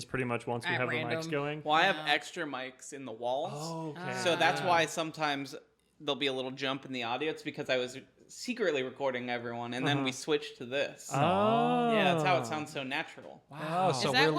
pretty much once we At have random. the mics going. Well, I have extra mics in the walls. Oh, okay. So that's why sometimes there'll be a little jump in the audio. It's because I was secretly recording everyone, and then we switched to this. Oh. Yeah, that's how it sounds so natural. Wow. So that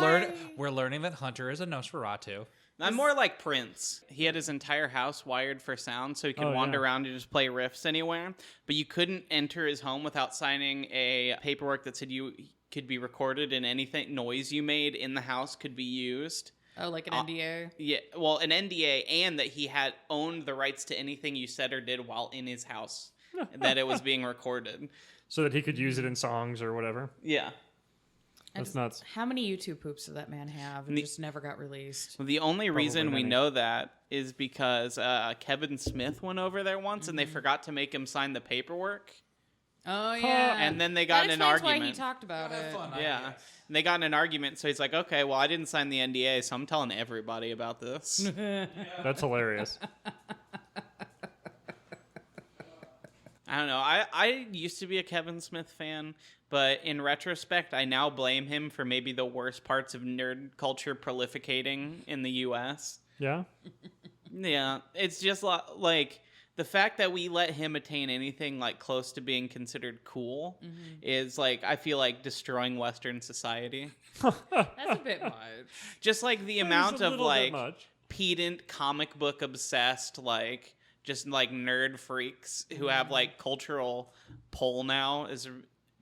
we're learning that Hunter is a Nosferatu. I'm more like Prince. He had his entire house wired for sound, so he could wander around and just play riffs anywhere. But you couldn't enter his home without signing a paperwork that said you could be recorded, and anything noise you made in the house could be used. Oh, like an NDA? Yeah, well, an NDA, and that he had owned the rights to anything you said or did while in his house, that it was being recorded. So that he could use it in songs or whatever. Yeah. That's nuts. How many YouTube poops did that man have and just never got released? The only reason we many. know that is because Kevin Smith went over there once, and they forgot to make him sign the paperwork. Oh, yeah. And then they got in an argument. Why he talked about it. Yeah. And they got in an argument, so he's like, okay, well, I didn't sign the NDA, so I'm telling everybody about this. That's hilarious. I don't know. I used to be a Kevin Smith fan, but in retrospect, I now blame him for maybe the worst parts of nerd culture prolificating in the U.S. Yeah? Yeah. It's just like the fact that we let him attain anything like close to being considered cool is like, I feel like destroying Western society. That's a bit much. Just like the That is amount a of little bit like much. pedant comic book obsessed like just like nerd freaks who have like cultural pull now is,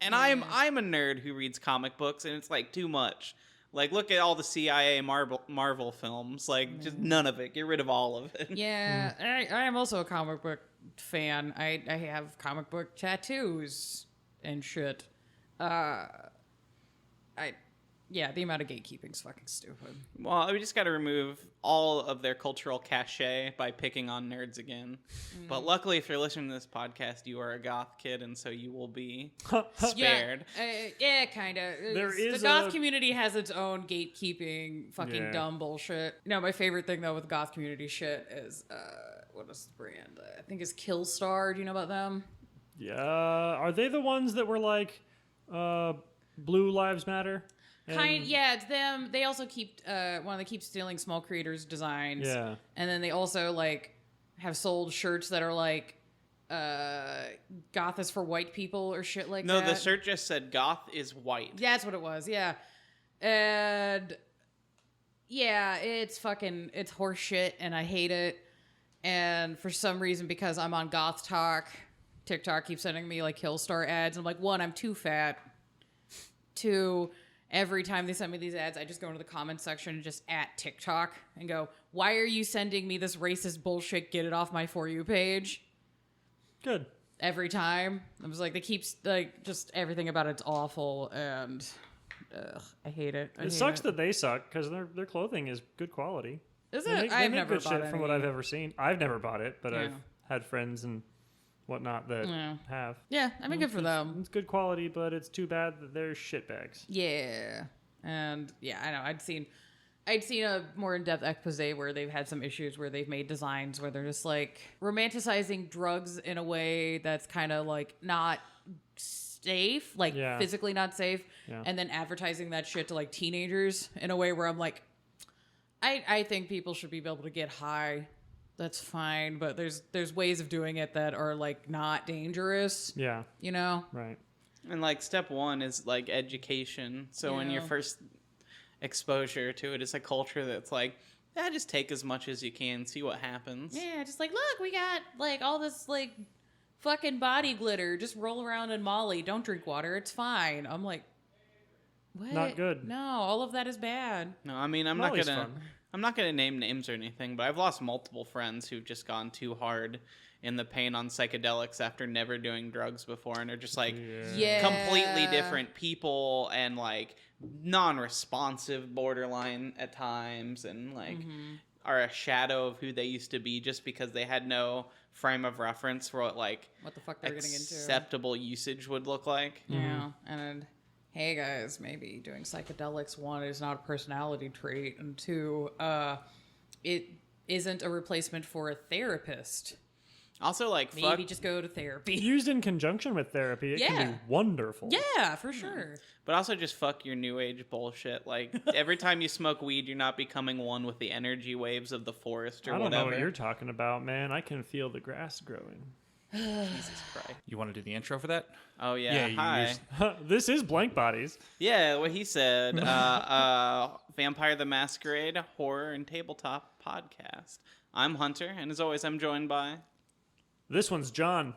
and I'm a nerd who reads comic books, and it's like too much. Like, look at all the CIA Marvel films. Like, just none of it. Get rid of all of it. Yeah, I am also a comic book fan. I have comic book tattoos and shit. Yeah, the amount of gatekeeping's fucking stupid. Well, we just got to remove all of their cultural cachet by picking on nerds again. But luckily, if you're listening to this podcast, you are a goth kid, and so you will be spared. Yeah, kind of. The goth community has its own gatekeeping fucking dumb bullshit. No, my favorite thing, though, with goth community shit is, what is the brand? I think it's Killstar. Do you know about them? Yeah. Are they the ones that were like, Blue Lives Matter? Yeah, it's them. They also keep they keep stealing small creators' designs. Yeah. And then they also like have sold shirts that are like goth is for white people or shit like that. No, the shirt just said goth is white. That's what it was, yeah. And yeah, it's horse shit and I hate it. And for some reason, because I'm on Goth Talk, TikTok keeps sending me like Killstar ads. I'm like, one, I'm too fat. Two, every time they send me these ads, I just go into the comments section and just at TikTok and go, why are you sending me this racist bullshit? Get it off my For You page. Good. Every time. I was like, they keep, like, just everything about it's awful, and I hate it. It sucks that they suck, because their clothing is good quality. Is They it? make I've never good bought shit any. from what I've ever seen. I've never bought it, but Yeah. I've had friends and whatnot that have. Yeah, I mean, good for them. It's good quality, but it's too bad that they're shitbags. Yeah. And, yeah, I know. I'd seen a more in-depth expose where they've had some issues where they've made designs where they're just, like, romanticizing drugs in a way that's kind of, like, not safe, like, physically not safe, and then advertising that shit to, like, teenagers in a way where I'm like, I think people should be able to get high. That's fine, but there's ways of doing it that are, like, not dangerous. Yeah. You know? Right. And, like, step one is, like, education. So when your first exposure to it is a culture that's like, just take as much as you can, see what happens. Yeah, just like, look, we got, like, all this, like, fucking body glitter. Just roll around in Molly. Don't drink water. It's fine. I'm like, what? Not good. No, all of that is bad. No, I mean, I'm Molly's not fun. gonna name names or anything, but I've lost multiple friends who've just gone too hard in the pain on psychedelics after never doing drugs before, and are just like completely different people and like non-responsive borderline at times, and like are a shadow of who they used to be just because they had no frame of reference for what the fuck they're getting into. Acceptable usage would look like. Yeah, and hey guys, maybe doing psychedelics, one, is not a personality trait, and two, it isn't a replacement for a therapist. Also, like, Maybe just go to therapy. Used in conjunction with therapy, it can be wonderful. Yeah, for sure. But also just fuck your new age bullshit. Like, every time you smoke weed, you're not becoming one with the energy waves of the forest or I don't whatever. know what you're talking about, man. I can feel the grass growing. Jesus Christ. You want to do the intro for that? Oh, yeah. Hi. This is Blank Bodies. Yeah, what he said. Vampire the Masquerade horror and tabletop podcast. I'm Hunter, and as always, I'm joined by... This one's John,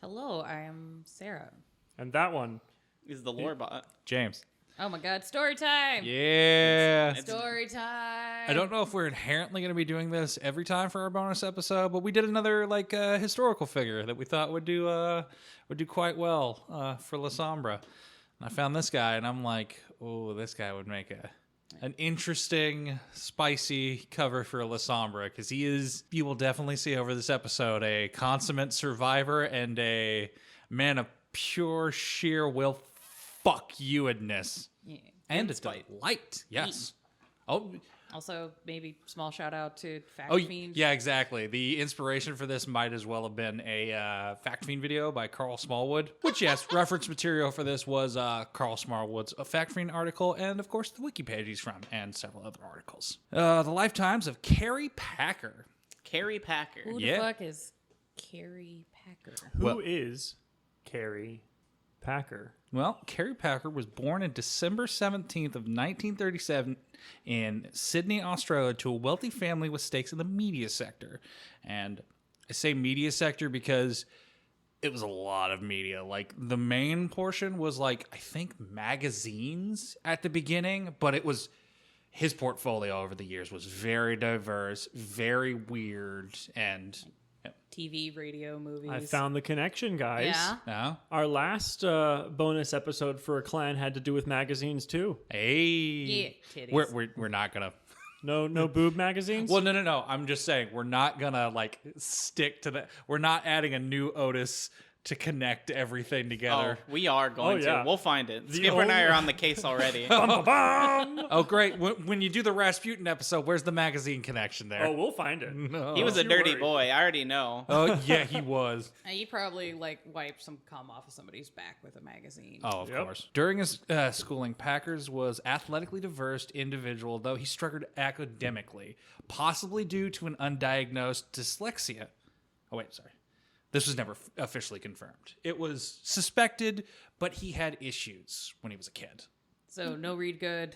Hello, I am Sarah. and that one. Is the lore bot. James. Oh my god, story time! Yeah. Story time! I don't know if we're inherently going to be doing this every time for our bonus episode, but we did another historical figure that we thought would do quite well for Lasombra. And I found this guy, and I'm like, oh, this guy would make an interesting, spicy cover for Lasombra, because he is, you will definitely see over this episode, a consummate survivor and a man of pure, sheer will fuck you-edness. Yeah. And a delight, yes. Oh, Also, maybe small shout out to Fact oh, Fiend. yeah, exactly. The inspiration for this might as well have been a Fact Fiend video by Carl Smallwood, which, yes, reference material for this was Carl Smallwood's Fact Fiend article and, of course, the wiki page he's from, and several other articles. The lifetimes of Kerry Packer. Kerry Packer. Who the Yeah. fuck is Kerry Packer? Who is Kerry Packer? Well, Kerry Packer was born on December 17th of 1937 in Sydney, Australia, to a wealthy family with stakes in the media sector. And I say media sector because it was a lot of media. Like, the main portion was, like, I think magazines at the beginning, but it was... His portfolio over the years was very diverse, very weird, and... TV, radio, movies. I found the connection, guys. Yeah. No? Our last bonus episode for a clan had to do with magazines too. Hey. Yeah, titties. We're not gonna... No boob magazines. Well, no. I'm just saying we're not gonna like stick to that. We're not adding a new Otis to connect everything Oh, together. we are going yeah. to. We'll find it. The Skipper and I only- are on the case already. Bum. Oh, great! When you do the Rasputin episode, where's the magazine connection there? Oh, we'll find it. no. He was a Don't you dirty worry. boy. I already know. Oh yeah, he was. You probably like wiped some cum off of somebody's back with a magazine. Oh, of Yep. course. During his schooling, Packers was athletically diverse individual, though he struggled academically, possibly due to an undiagnosed dyslexia. Oh wait, sorry. This was never officially confirmed. It was suspected, but he had issues when he was a kid. So no read good.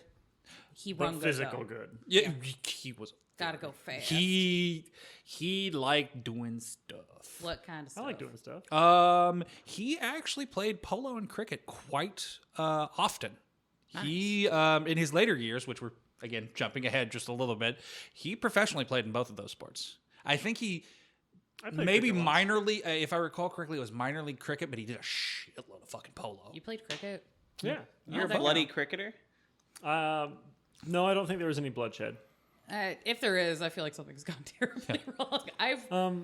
He But run good. physical though. good. Yeah, he was. Gotta go fast. He liked doing stuff. What kind of I stuff? like doing stuff. He actually played polo and cricket quite often. He in his later years, which were again jumping ahead just a little bit, he professionally played in both of those sports. I think he I played maybe cricket once. minor league, if I recall correctly, it was minor league cricket, but he did a shitload of fucking polo. You played cricket? Yeah. You're a there you bloody cricketer? No, I don't think there was any bloodshed. If there is, I feel like something's gone terribly wrong.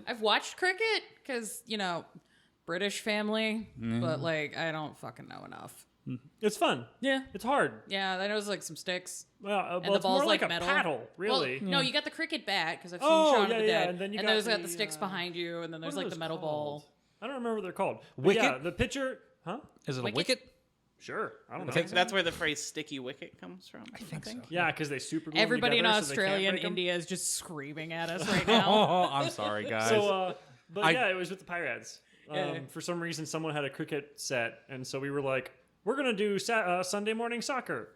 I've watched cricket because British family, but like I don't fucking know enough. It's fun. Yeah, It's hard. yeah. I know it's like some sticks. Well, the it's ball's more like a metal. paddle, really. Well, no, you got the cricket bat because I've seen Oh, Shaun of yeah, the yeah, Dead, and then you got there's got the, the sticks behind you, and then there's What are like the those metal called? ball. I don't remember what they're called. But Wicket? yeah, the pitcher. Huh? Is it Wicket? a wicket? Sure. I don't know. That's where the phrase sticky wicket comes from. I think so. Yeah, because they super glue 'em Everybody in together so they can't Australia and break 'em. India is just screaming at us right now. Oh, I'm sorry, guys. So, but I- yeah, it was with the Pirates. Yeah. For some reason, someone had a cricket set, and so we were like, "We're gonna do Sunday morning soccer,"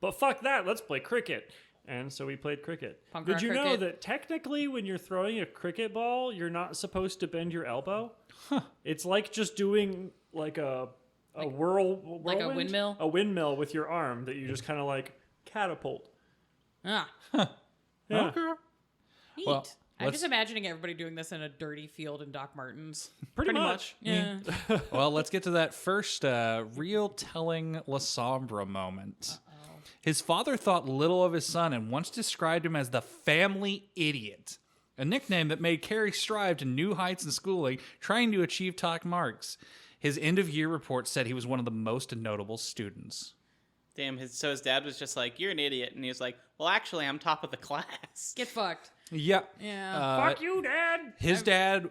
but fuck that, let's play cricket. And so we played cricket. Punk Did rock you know cricket. that technically, when you're throwing a cricket ball, you're not supposed to bend your elbow? It's like just doing like a whirlwind, like a windmill? a windmill with your arm that you just kind of like catapult. Ah, Yeah, neat. Well, I'm let's- just imagining everybody doing this in a dirty field in Doc Martens. pretty much. Yeah. Well, let's get to that first real telling Lasombra moment. His father thought little of his son and once described him as the family idiot, a nickname that made Kerry strive to new heights in schooling, trying to achieve top marks. His end-of-year report said he was one of the most notable students. Damn, his dad was just like, "You're an idiot," and he was like, "Well, actually, I'm top of the class." Get fucked. Yeah. Yeah. Fuck you, Dad. His dad,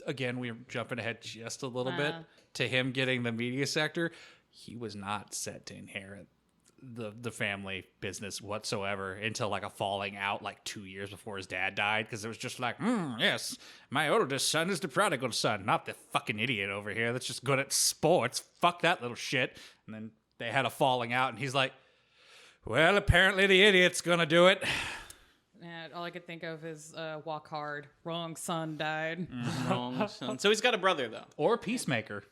again, we're jumping ahead just a little bit to him getting the media sector. He was not set to inherit the family business whatsoever until like a falling out like 2 years before his dad died, because it was just like, yes, my oldest son is the prodigal son, not the fucking idiot over here that's just good at sports. Fuck that little shit. And then they had a falling out, and he's like, well, apparently the idiot's gonna do it. Yeah, all I could think of is Walk Hard. Wrong son died. Wrong son. So he's got a brother, though. Or Peacemaker.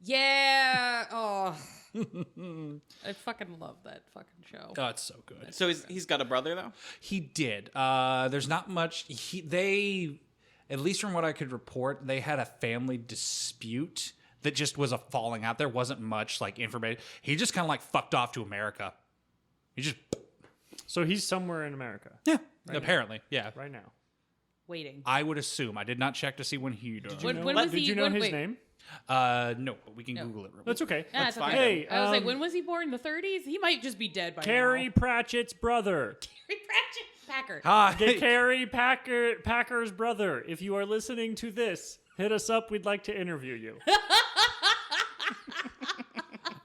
Yeah. Oh. I fucking love that fucking show. Oh, it's so good. So he's got a brother, though? He did. There's not much. They, at least from what I could report, they had a family dispute that just was a falling out. There wasn't much like information. He just kind of like fucked off to America. He just. So he's somewhere in America. Yeah. Apparently. Yeah. Right now. Waiting. I would assume. I did not check to see when he died. When was Did he? you know his wait. name? No, but we can Google it. Real That's okay. Ah, it's okay. Hey, I was like, when was he born? In the 30s? He might just be dead by Kerry now. Pratchett's brother. Kerry Packer. Hi. Kerry Packer's brother. If you are listening to this, hit us up. We'd like to interview you.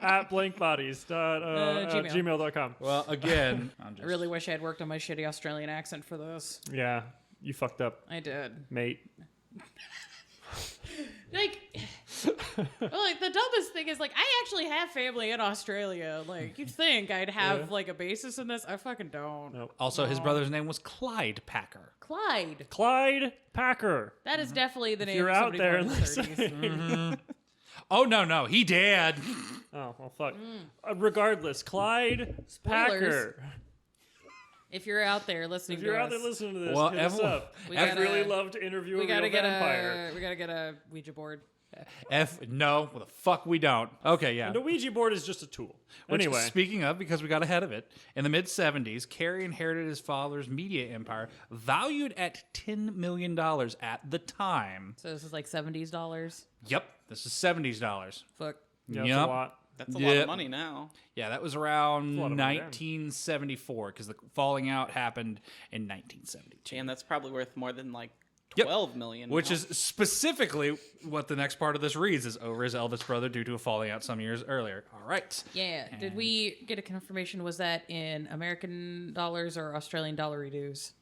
At blankbodies.gmail.com. Well, again, I'm I just. really wish I had worked on my shitty Australian accent for this. Yeah, you fucked up, I did. mate. Like, the dumbest thing is, like, I actually have family in Australia. Like, you'd think I'd have, like, a basis in this. I fucking don't. Nope. Also, his brother's name was Clyde Packer. Clyde Packer. That is definitely the name You're of out somebody there born in the 30s. Oh, no, he did. Oh, well, fuck. Regardless, Clyde Packer. If you're out there listening If you're to out there us, listening to this, Well, hit us up. I'd really love to interview a we gotta real get vampire. we gotta get a Ouija board. No, well, the fuck we don't. Okay, yeah. And a Ouija board is just a tool. Which, Anyway. speaking of, because we got ahead of it, in the mid-'70s, Kerry inherited his father's media empire, valued at $10 million at the time. So this is like $70s dollars. Yep, this is $70s. Fuck. Yeah, that's Yep. a lot. That's a lot of money now. Yeah, that was around lot of money then. 1974, because the falling out happened in 1972. And that's probably worth more than like Yep. 12 million. Which now. is specifically what the next part of this reads, is over his eldest brother due to a falling out some years earlier. All right. Yeah. Did we get a confirmation? Was that in American dollars or Australian dollar reduce?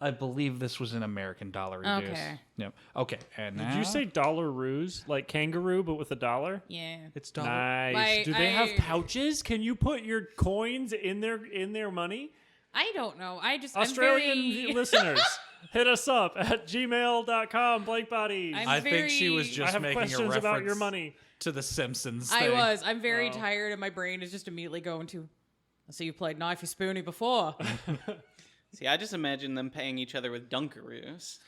I believe this was an American dollar reduce. Okay. Yep. Okay. And Did you say dollaroos? Like kangaroo, but with a dollar? Yeah. it's dollar? Nice. Do they have pouches? Can you put your coins in their money? I don't know. Australian listeners, hit us up at gmail.com, blankbodies. I'm I think she was I just have making a questions reference about your money. to the Simpsons I thing. was. I'm very tired, and my brain is just immediately going to. So you played Knifey Spoony before. See, I just imagine them paying each other with Dunkaroos.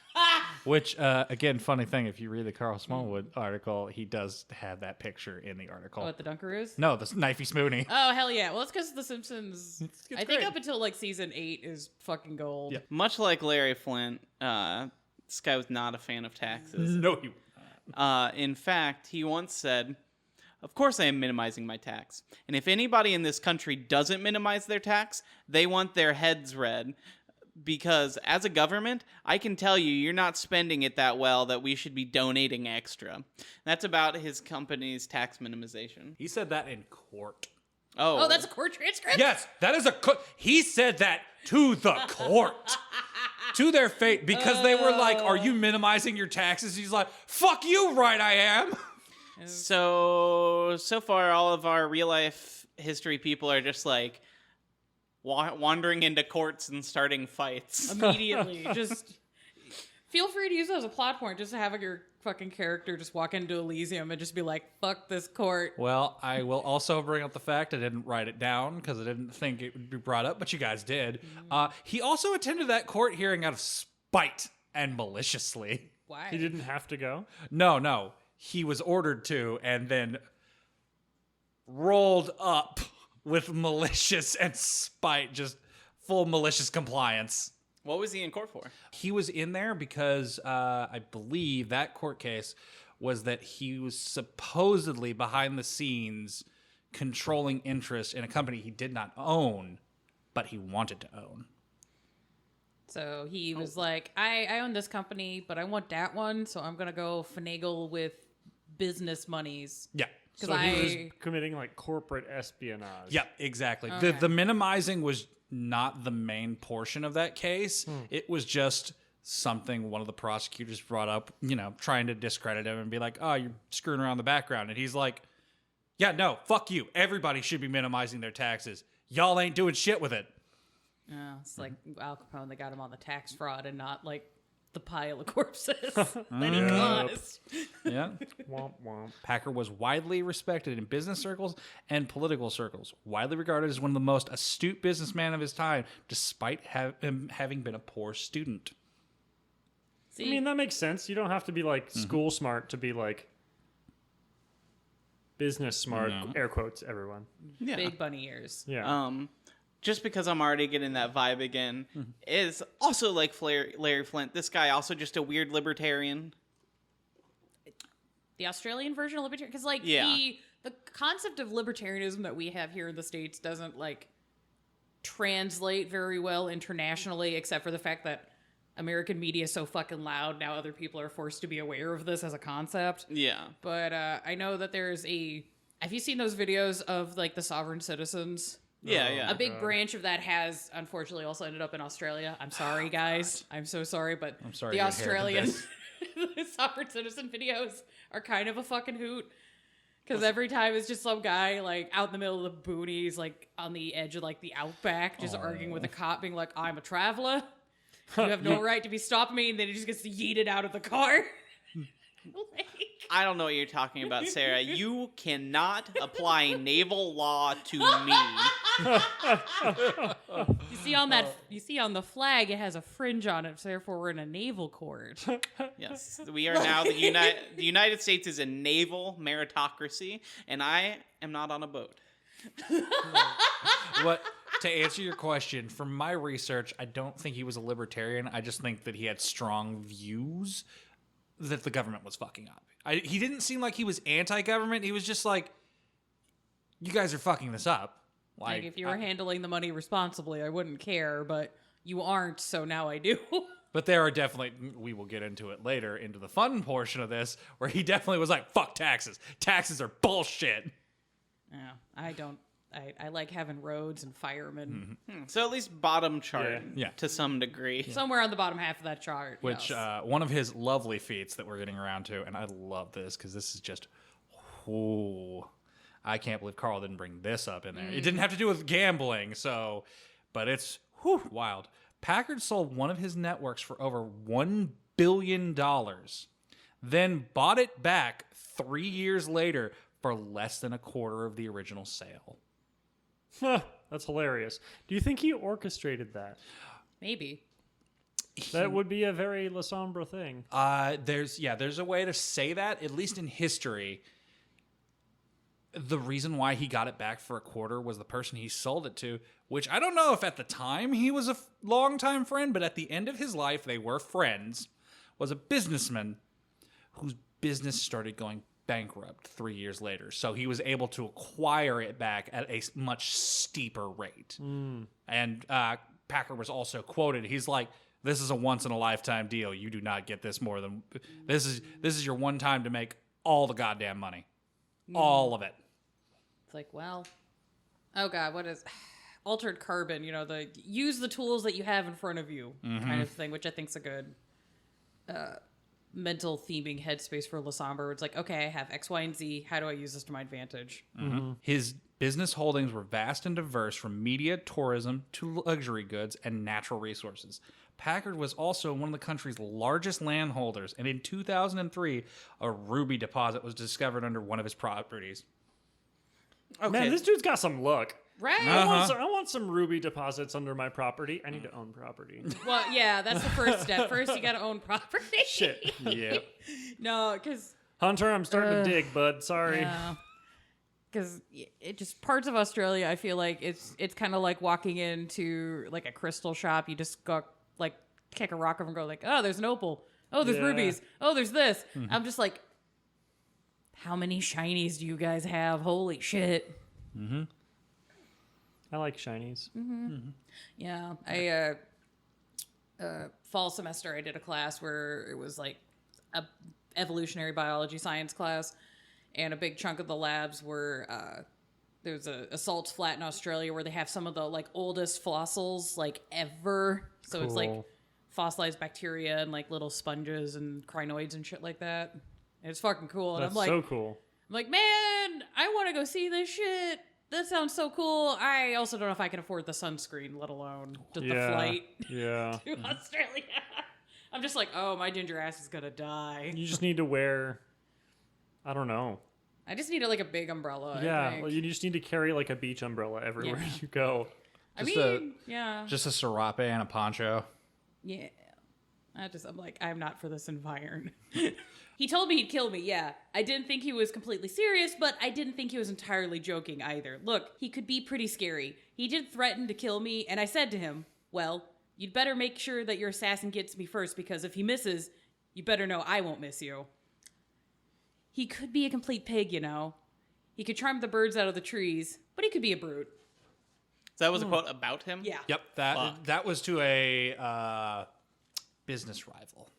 Which, again, funny thing, if you read the Carl Smallwood article, he does have that picture in the article. Oh, at the Dunkaroos? No, the Knifey Spoony. Oh, hell yeah. Well, it's because The Simpsons, It's I think great. up until like season 8 is fucking gold. Yeah. Much like Larry Flint, this guy was not a fan of taxes. No, he. In fact, he once said, "Of course I am minimizing my tax. And if anybody in this country doesn't minimize their tax, they want their heads read. Because as a government, I can tell you you're not spending it that well that we should be donating extra." That's about his company's tax minimization. He said that in court. Oh, Oh, that's a court transcript? Yes, that is he said that to the court. To their fate, because they were like, "Are you minimizing your taxes?" He's like, "Fuck you, right I am." So far, all of our real life history people are just like wandering into courts and starting fights. Immediately. Just feel free to use that as a plot point, just to have your fucking character just walk into Elysium and just be like, fuck this court. Well, I will also bring up the fact I didn't write it down because I didn't think it would be brought up, but you guys did. He also attended that court hearing out of spite and maliciously. Why? He didn't have to go. No. He was ordered to and then rolled up with malicious and spite, just full malicious compliance. What was he in court for? He was in there because I believe that court case was that he was supposedly behind the scenes controlling interest in a company he did not own, but he wanted to own. So he was like, I own this company, but I want that one, so I'm going to go finagle with business monies. Yeah. So he was committing like corporate espionage. Yeah, exactly. Okay. The minimizing was not the main portion of that case. It was just something one of the prosecutors brought up, trying to discredit him and be like, oh, you're screwing around the background. And he's like, yeah, no, fuck you. Everybody should be minimizing their taxes. Y'all ain't doing shit with it. It's like Al Capone, they got him on the tax fraud and not like the pile of corpses that he caused. Yeah. Womp womp. Packer was widely respected in business circles and political circles, widely regarded as one of the most astute businessmen of his time, despite him having been a poor student. See, I mean, that makes sense. You don't have to be like school smart to be like business smart. No. Air quotes, everyone. Yeah. big bunny ears. Yeah. Just because I'm already getting that vibe again, is also like Larry Flint. This guy also just a weird libertarian. The Australian version of libertarian, because like Yeah. the concept of libertarianism that we have here in the States doesn't like translate very well internationally, except for the fact that American media is so fucking loud now. Other people are forced to be aware of this as a concept. Yeah. But I know that there's have you seen those videos of like the sovereign citizens? Yeah, yeah. A big branch of that has unfortunately also ended up in Australia. I'm sorry, guys. I'm so sorry, but I'm sorry the you inherited Australian this. the sovereign citizen videos are kind of a fucking hoot. Because every time it's just some guy like out in the middle of the boonies, like on the edge of like the outback, just arguing with a cop, being like, "I'm a traveler. You have no right to be stopping me," and then he just gets yeeted out of the car. Like, I don't know what you're talking about, Sarah. You cannot apply naval law to me. you see on the flag, it has a fringe on it, so therefore we're in a naval court. Yes, we are now the United States is a naval meritocracy, and I am not on a boat. What to answer your question, from my research, I don't think he was a libertarian. I just think that he had strong views that the government was fucking up. He didn't seem like he was anti-government. He was just like, you guys are fucking this up. Like if you were handling the money responsibly, I wouldn't care, but you aren't, so now I do. But there are definitely, we will get into it later, into the fun portion of this, where he definitely was like, fuck taxes. Taxes are bullshit. Yeah, I don't. I like having roads and firemen. So at least bottom chart Yeah. to some degree. Somewhere on the bottom half of that chart. Which, yes. one of his lovely feats that we're getting around to, and I love this, because this is just, I can't believe Carl didn't bring this up in there. It didn't have to do with gambling, but it's wild. Packard sold one of his networks for over $1 billion, then bought it back 3 years later for less than a quarter of the original sale. That's hilarious. Do you think he orchestrated that? Maybe. That would be a very Lasombra thing. There's a way to say that, at least in history. The reason why he got it back for a quarter was the person he sold it to, which I don't know if at the time he was a longtime friend, but at the end of his life, they were friends, was a businessman whose business started going bankrupt 3 years later. So he was able to acquire it back at a much steeper rate. And Packer was also quoted. He's like, "This is a once-in-a-lifetime deal. You do not get this more than... This is your one time to make all the goddamn money. All of it." It's like, well, oh God, what is altered carbon? You know, use the tools that you have in front of you kind of thing, which I think's a good mental theming headspace for Lasombra. It's like, okay, I have X, Y, and Z. How do I use this to my advantage? His business holdings were vast and diverse, from media, tourism, to luxury goods and natural resources. Packard was also one of the country's largest landholders, and in 2003, a ruby deposit was discovered under one of his properties. Okay. Man, this dude's got some luck. Right? I want some ruby deposits under my property. I need to own property. Well, yeah, that's the first step. First, you got to own property. Shit. Yep. No, because Hunter, I'm starting to dig, bud. Sorry. because it just parts of Australia, I feel like it's kind of like walking into like a crystal shop. You just go like kick a rock over and go like, oh, there's an opal. Oh, there's rubies. Oh, there's this. I'm just like, how many shinies do you guys have? Holy shit. I like shinies. Yeah, I fall semester, I did a class where it was like a evolutionary biology science class, and a big chunk of the labs were there's a salt flat in Australia where they have some of the like oldest fossils like ever. So it's like fossilized bacteria and like little sponges and crinoids and shit like that. And it's fucking cool. And That's I'm like, so cool. I'm like, man, I want to go see this shit. That sounds so cool. I also don't know if I can afford the sunscreen, let alone the flight Yeah. to Australia. I'm just like, oh, my ginger ass is gonna die. You just need to wear, I don't know. I just need like a big umbrella. I Yeah, think. well, you just need to carry like a beach umbrella everywhere you go. I Just mean, yeah. Just a serape and a poncho. Yeah. I'm like, I'm not for this environment. He told me he'd kill me, yeah. I didn't think he was completely serious, but I didn't think he was entirely joking either. Look, he could be pretty scary. He did threaten to kill me, and I said to him, well, you'd better make sure that your assassin gets me first, because if he misses, you better know I won't miss you. He could be a complete pig, you know. He could charm the birds out of the trees, but he could be a brute. So that was a quote about him? Yeah. Yep, that was to a business rival.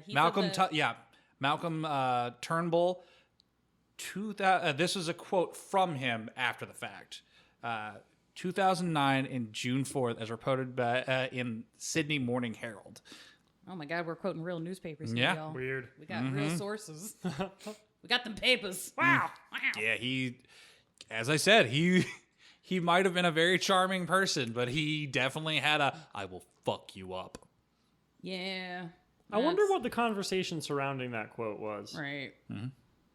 He Malcolm, said that- Malcolm Turnbull. This was a quote from him after the fact. 2009 in June 4th, as reported by in Sydney Morning Herald. Oh my God, we're quoting real newspapers here, Yeah. y'all. Weird. We got real sources. We got them papers. Wow. Yeah, as I said, he might have been a very charming person, but he definitely had I will fuck you up. Yeah. I wonder what the conversation surrounding that quote was. Right.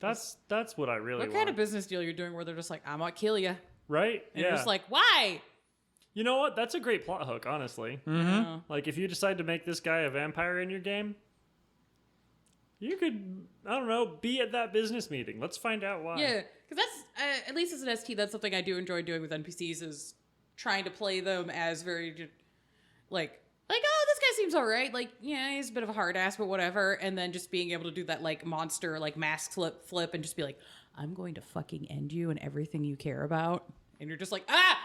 That's what I really What want. kind of business deal you're doing where they're just like, I'm gonna kill you, Right? and you're just like, why? You know what? That's a great plot hook, honestly. Oh. Like, if you decide to make this guy a vampire in your game, you could, I don't know, be at that business meeting. Let's find out why. Yeah, because that's at least as an ST, that's something I do enjoy doing with NPCs is trying to play them as very like oh, this guy seems all right. Like, yeah, he's a bit of a hard ass, but whatever. And then just being able to do that like monster like mask flip and just be like, I'm going to fucking end you and everything you care about. And you're just like, ah.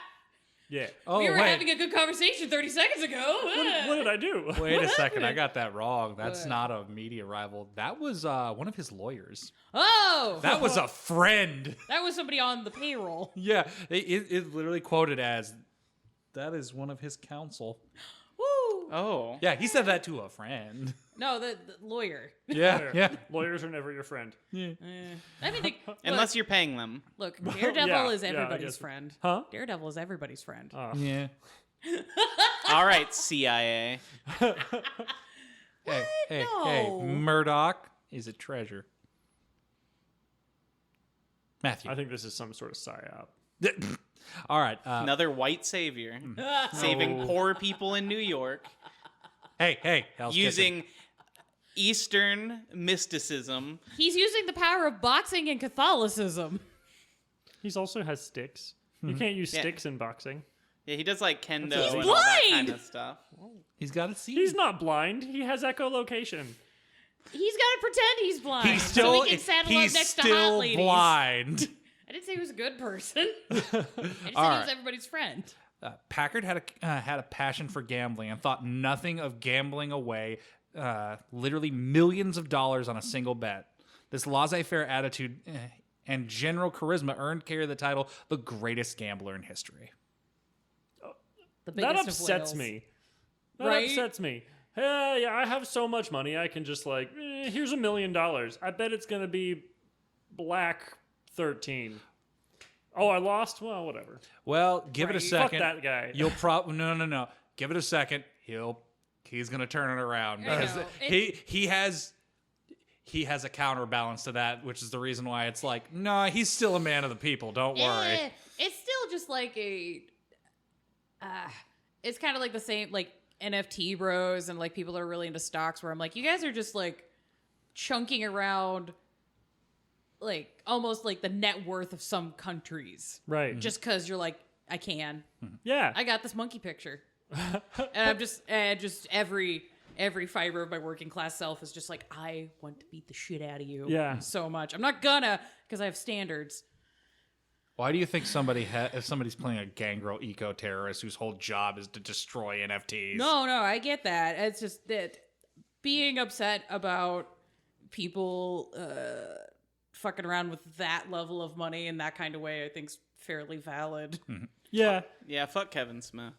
Yeah. Oh, We were wait. having a good conversation 30 seconds ago. What did I do? Wait a second, I got that wrong. That's What? not a media rival. That was one of his lawyers. Oh, That was a friend. that was somebody on the payroll. Yeah, it literally quoted as, that is one of his counsel. Woo. Oh. Yeah, he said that to a friend. No, the lawyer. Yeah. Lawyers are never your friend. I mean, Unless you're paying them. look, Daredevil yeah, is yeah, I everybody's guess. friend. Huh? Daredevil is everybody's friend. Yeah. All right, CIA. Hey, No. Murdoch is a treasure. Matthew. I think this is some sort of psyop. All right. Another white savior. Saving poor people in New York. Hey, Hell's Kitchen. Using Eastern mysticism. He's using the power of boxing and Catholicism. He also has sticks. You can't use Yeah. sticks in boxing. Yeah, he does like kendo He's and all that kind blind! of stuff. He's got a seat. He's not blind. He has echolocation. He's got to pretend he's blind. He's still, so he can saddle up he's next to hot still ladies. blind. I didn't say he was a good person. I just said he All was right. everybody's friend. Packard had a passion for gambling and thought nothing of gambling away literally millions of dollars on a single bet. This laissez-faire attitude and general charisma earned Kerry the title the greatest gambler in history. The That biggest upsets of whales. me. That Right? upsets me. Hey, yeah, I have so much money. I can just like, here's $1 million. I bet it's gonna be Black 13. Oh, I lost. Well, whatever. Well, give it a Right. second. Fuck that guy. You'll probably no. Give it a second. He's gonna turn it around I because know. he has a counterbalance to that, which is the reason why it's like, no, he's still a man of the people. Don't worry. It's still just like a. It's kind of like the same like NFT bros and like people that are really into stocks where I'm like, you guys are just like chunking around like almost like the net worth of some countries Right. just because you're like, I can. Yeah. I got this monkey picture. And I'm just every fiber of my working class self is just like, I want to beat the shit out of you Yeah. so much. I'm not gonna because I have standards. Why do you think if somebody's playing a gangrel eco-terrorist whose whole job is to destroy NFTs? No, I get that. It's just that being upset about people fucking around with that level of money in that kind of way, I think's fairly valid. Mm-hmm. Yeah. Yeah, fuck Kevin Smith.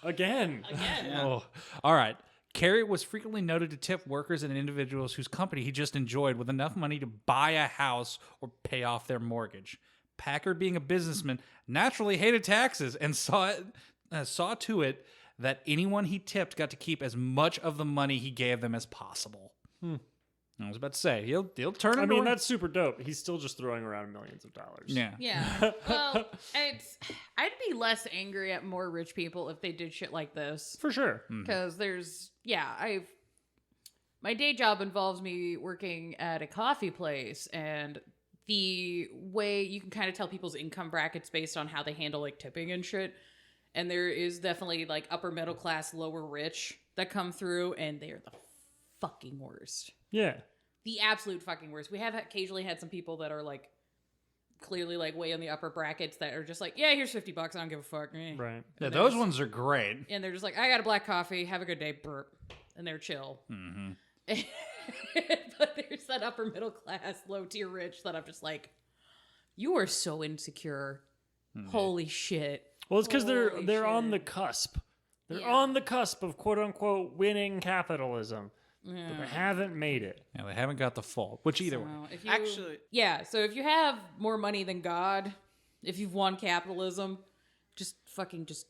Again. Yeah. Oh, all right. Kerry was frequently noted to tip workers and individuals whose company he just enjoyed with enough money to buy a house or pay off their mortgage. Packer, being a businessman, naturally hated taxes and saw to it that anyone he tipped got to keep as much of the money he gave them as possible. I was about to say, he'll turn it I mean, around. that's super dope. He's still just throwing around millions of dollars. Yeah. Yeah. Well, I'd be less angry at more rich people if they did shit like this. For sure. Because my day job involves me working at a coffee place, and the way you can kind of tell people's income brackets based on how they handle like tipping and shit. And there is definitely like upper middle class, lower rich that come through, and they're the fucking worst. Yeah. The absolute fucking worst. We have occasionally had some people that are like clearly like way on the upper brackets that are just like, yeah, here's $50. I don't give a fuck. Right. Yeah, those ones are great. And they're just like, I got a black coffee. Have a good day. Burp. And they're chill. Mm-hmm. But there's that upper middle class, low tier rich that I'm just like, you are so insecure. Holy shit. Well, it's because they're Holy on shit. the cusp. They're Yeah. on the cusp of quote unquote winning capitalism, but they haven't made it. Yeah, they haven't got the full. Which either way. So if you, Actually- so if you have more money than God, if you've won capitalism, just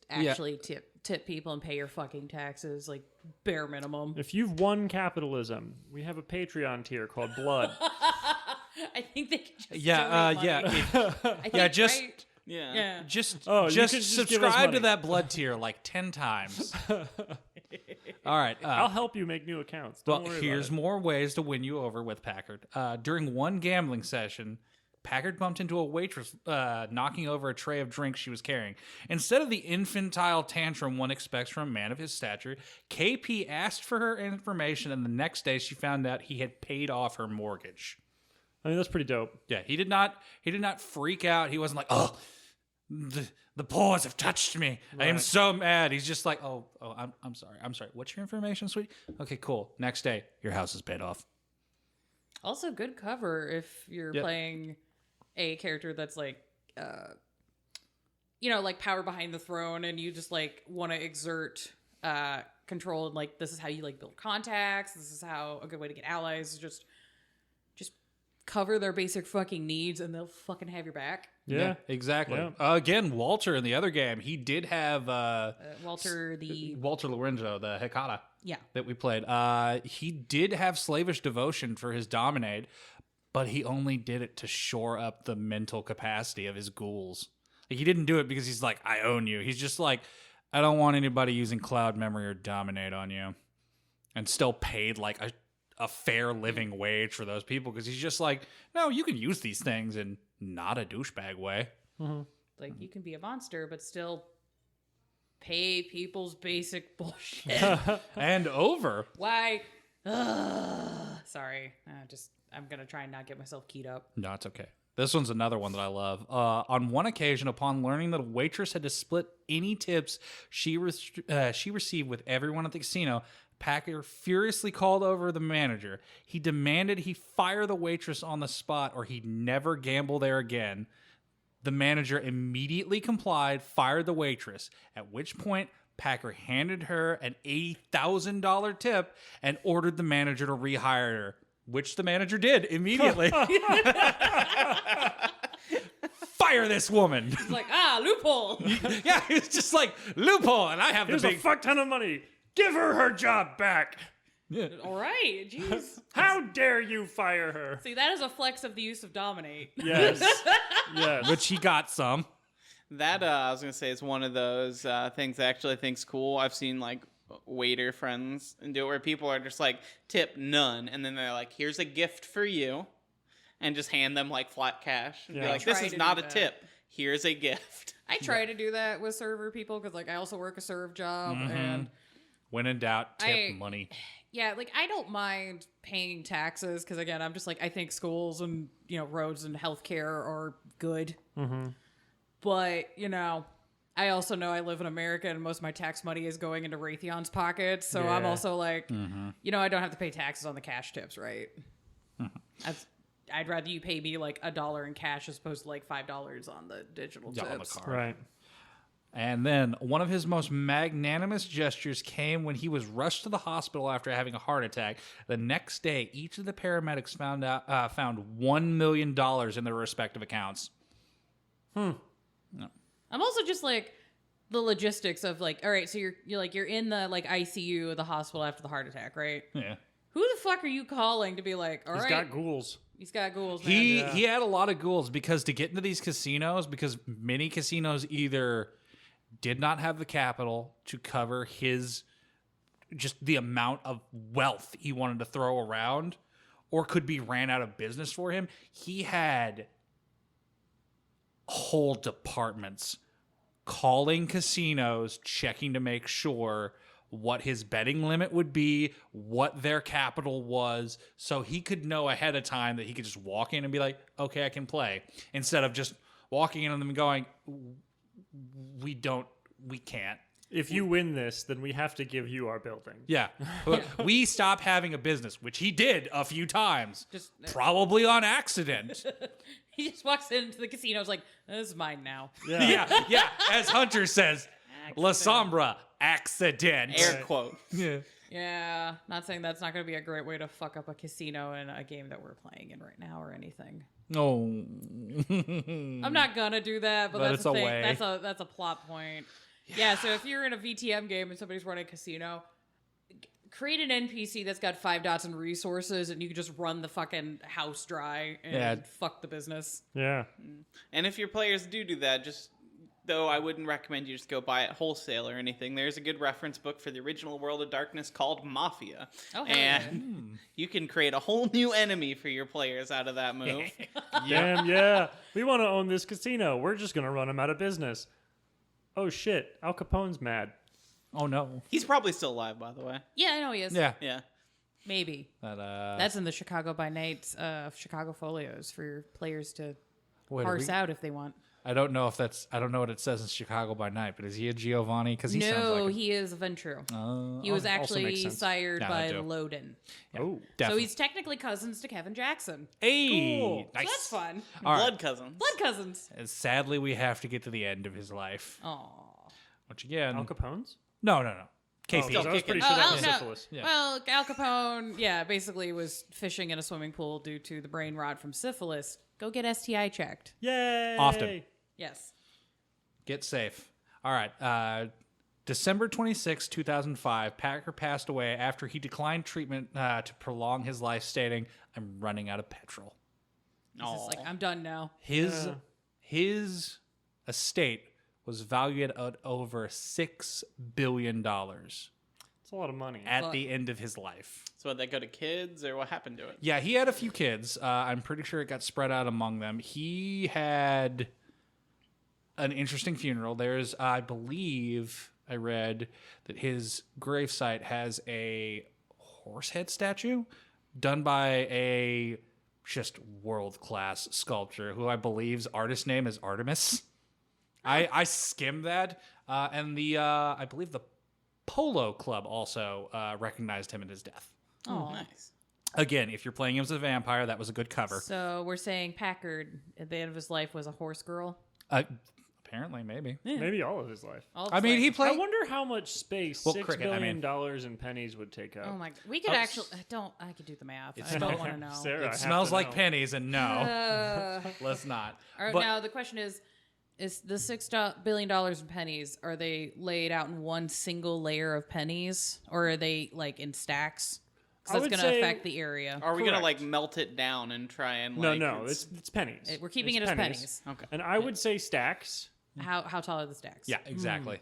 actually tip people and pay your fucking taxes, like bare minimum. If you've won capitalism, we have a Patreon tier called Blood. I think they can just Yeah, donate money. I think, just- right? Yeah. Just Oh, you just could just give us subscribe to money. that blood tier like 10 times. All right. I'll help you make new accounts. Don't Well, worry here's about more ways to win you over with Packard. During one gambling session, Packard bumped into a waitress knocking over a tray of drinks she was carrying. Instead of the infantile tantrum one expects from a man of his stature, KP asked for her information, and the next day she found out he had paid off her mortgage. it. I mean, that's pretty dope. Yeah, he did not freak out. He wasn't like, oh, the paws have touched me. I am Right. so mad. He's just like, I'm sorry. What's your information, sweetie? Okay, cool. Next day, your house is paid off. Also, good cover if you're playing a character that's like, like power behind the throne, and you just like want to exert control, and like this is how you like build contacts. This is how a good way to get allies is just cover their basic fucking needs, and they'll fucking have your back. Yeah. Exactly. Yeah. Again, Walter in the other game, he did have Walter Walter Lorenzo, the Hecata yeah. that we played. He did have slavish devotion for his dominate, but he only did it to shore up the mental capacity of his ghouls. Like, he didn't do it because he's like, I own you. He's just like, I don't want anybody using cloud memory or dominate on you. And still paid like a fair living wage for those people, because he's just like, no, you can use these things in not a douchebag way. Like you can be a monster, but still pay people's basic bullshit. And over. Why? Sorry. I'm going to try and not get myself keyed up. No, it's okay. This one's another one that I love. On one occasion, upon learning that a waitress had to split any tips she received with everyone at the casino, Packer furiously called over the manager. He demanded he fire the waitress on the spot or he'd never gamble there again. The manager immediately complied, fired the waitress, at which point Packer handed her an $80,000 tip and ordered the manager to rehire her, which the manager did immediately. Fire this woman. It's like, loophole. Yeah, it's just like, loophole, and I have Here's the a big... fuck ton of money. Give her job back. All right. Jeez. How dare you fire her? See, that is a flex of the use of dominate. Yes. Yes. Which he got some. That I was gonna say is one of those things I actually think's cool. I've seen like waiter friends and do it where people are just like tip none, and then they're like, "Here's a gift for you," and just hand them like flat cash. And be Yeah. like, "This Try is to not do a that. tip. Here's a gift." I try to do that with server people because, like, I also work a serve job, and When in doubt, tip money. Yeah, like I don't mind paying taxes because again, I'm just like I think schools and roads and healthcare are good. Mm-hmm. But I also know I live in America and most of my tax money is going into Raytheon's pockets, so I'm also like, I don't have to pay taxes on the cash tips, right? I'd rather you pay me like $1 in cash as opposed to like $5 on the digital tips. On the card. Right. And then one of his most magnanimous gestures came when he was rushed to the hospital after having a heart attack. The next day, each of the paramedics found $1 million in their respective accounts. No. I'm also just like the logistics of like, all right, so you're in the like ICU of the hospital after the heart attack, right? Yeah. Who the fuck are you calling to be like, all right? He's got ghouls. He's got ghouls, man. He had a lot of ghouls because to get into these casinos, because many casinos either did not have the capital to cover just the amount of wealth he wanted to throw around, or could be ran out of business for him. He had whole departments calling casinos, checking to make sure what his betting limit would be, what their capital was, so he could know ahead of time that he could just walk in and be like, okay, I can play, instead of just walking in on them and going, we can't. If you win this, then we have to give you our building. Yeah. We stop having a business, which he did a few times. Just probably on accident. he just walks into the casino. Is like, this is mine now. Yeah. As Hunter says, Lasombra, accident. Air quote. Yeah. Yeah, not saying that's not going to be a great way to fuck up a casino in a game that we're playing in right now or anything. No. I'm not gonna do that, but that's it's the a thing. way. That's a plot point. Yeah, so if you're in a VTM game and somebody's running a casino, create an NPC that's got 5 dots and resources, and you can just run the fucking house dry and fuck the business. Yeah. And if your players do that, though I wouldn't recommend you just go buy it wholesale or anything. There's a good reference book for the original World of Darkness called Mafia. Oh, and you can create a whole new enemy for your players out of that move. Damn, yeah. We want to own this casino. We're just going to run them out of business. Oh, shit. Al Capone's mad. Oh, no. He's probably still alive, by the way. Yeah, I know he is. Yeah. Maybe. That's in the Chicago by Night Chicago Folios for your players to parse out if they want. I don't know what it says in Chicago by Night, but is he a Giovanni? Because he sounds like he is a Ventru. He was actually sired by Loden. Oh, so he's technically cousins to Kevin Jackson. Hey, Cool. nice. So that's fun. Blood cousins. Blood cousins. And sadly, we have to get to the end of his life. Aw. Which again, Al Capone's? No. KP. Because I was pretty kicking. sure that was no. syphilis. Yeah. Well, Al Capone, basically was fishing in a swimming pool due to the brain rot from syphilis. Go get STI checked. Yay! Often. Yes. Get safe. All right. December 26, 2005, Packer passed away after he declined treatment to prolong his life, stating, "I'm running out of petrol." He's just like, I'm done now. His estate was valued at over $6 billion It's a lot of money. at the end of his life. So would that go to kids, or what happened to it? Yeah, he had a few kids. I'm pretty sure it got spread out among them. He had an interesting funeral. There's, I believe, I read that his gravesite has a horse head statue done by a just world-class sculptor who I believe's artist name is Artemis. I skimmed that. And I believe the Polo Club also recognized him in his death. Oh, nice. Again, if you're playing him as a vampire, that was a good cover. So we're saying Packard at the end of his life was a horse girl. Apparently, maybe. Maybe all of his life. He I played. wonder how much space Well, $6 cricket, billion in pennies would take up. Oh my! We could actually. I could do the math. I don't want to know. Sarah, I It have smells to like know. pennies, and no, let's not. All right, But- now the question is the $6 billion in pennies? Are they laid out in one single layer of pennies, or are they like in stacks? I Because would that's going to say- affect the area. Are we going to, Correct. melt it down and try and, No, it's pennies. We're keeping It's it as pennies. Okay. And I would say stacks. How tall are the stacks? Yeah, exactly.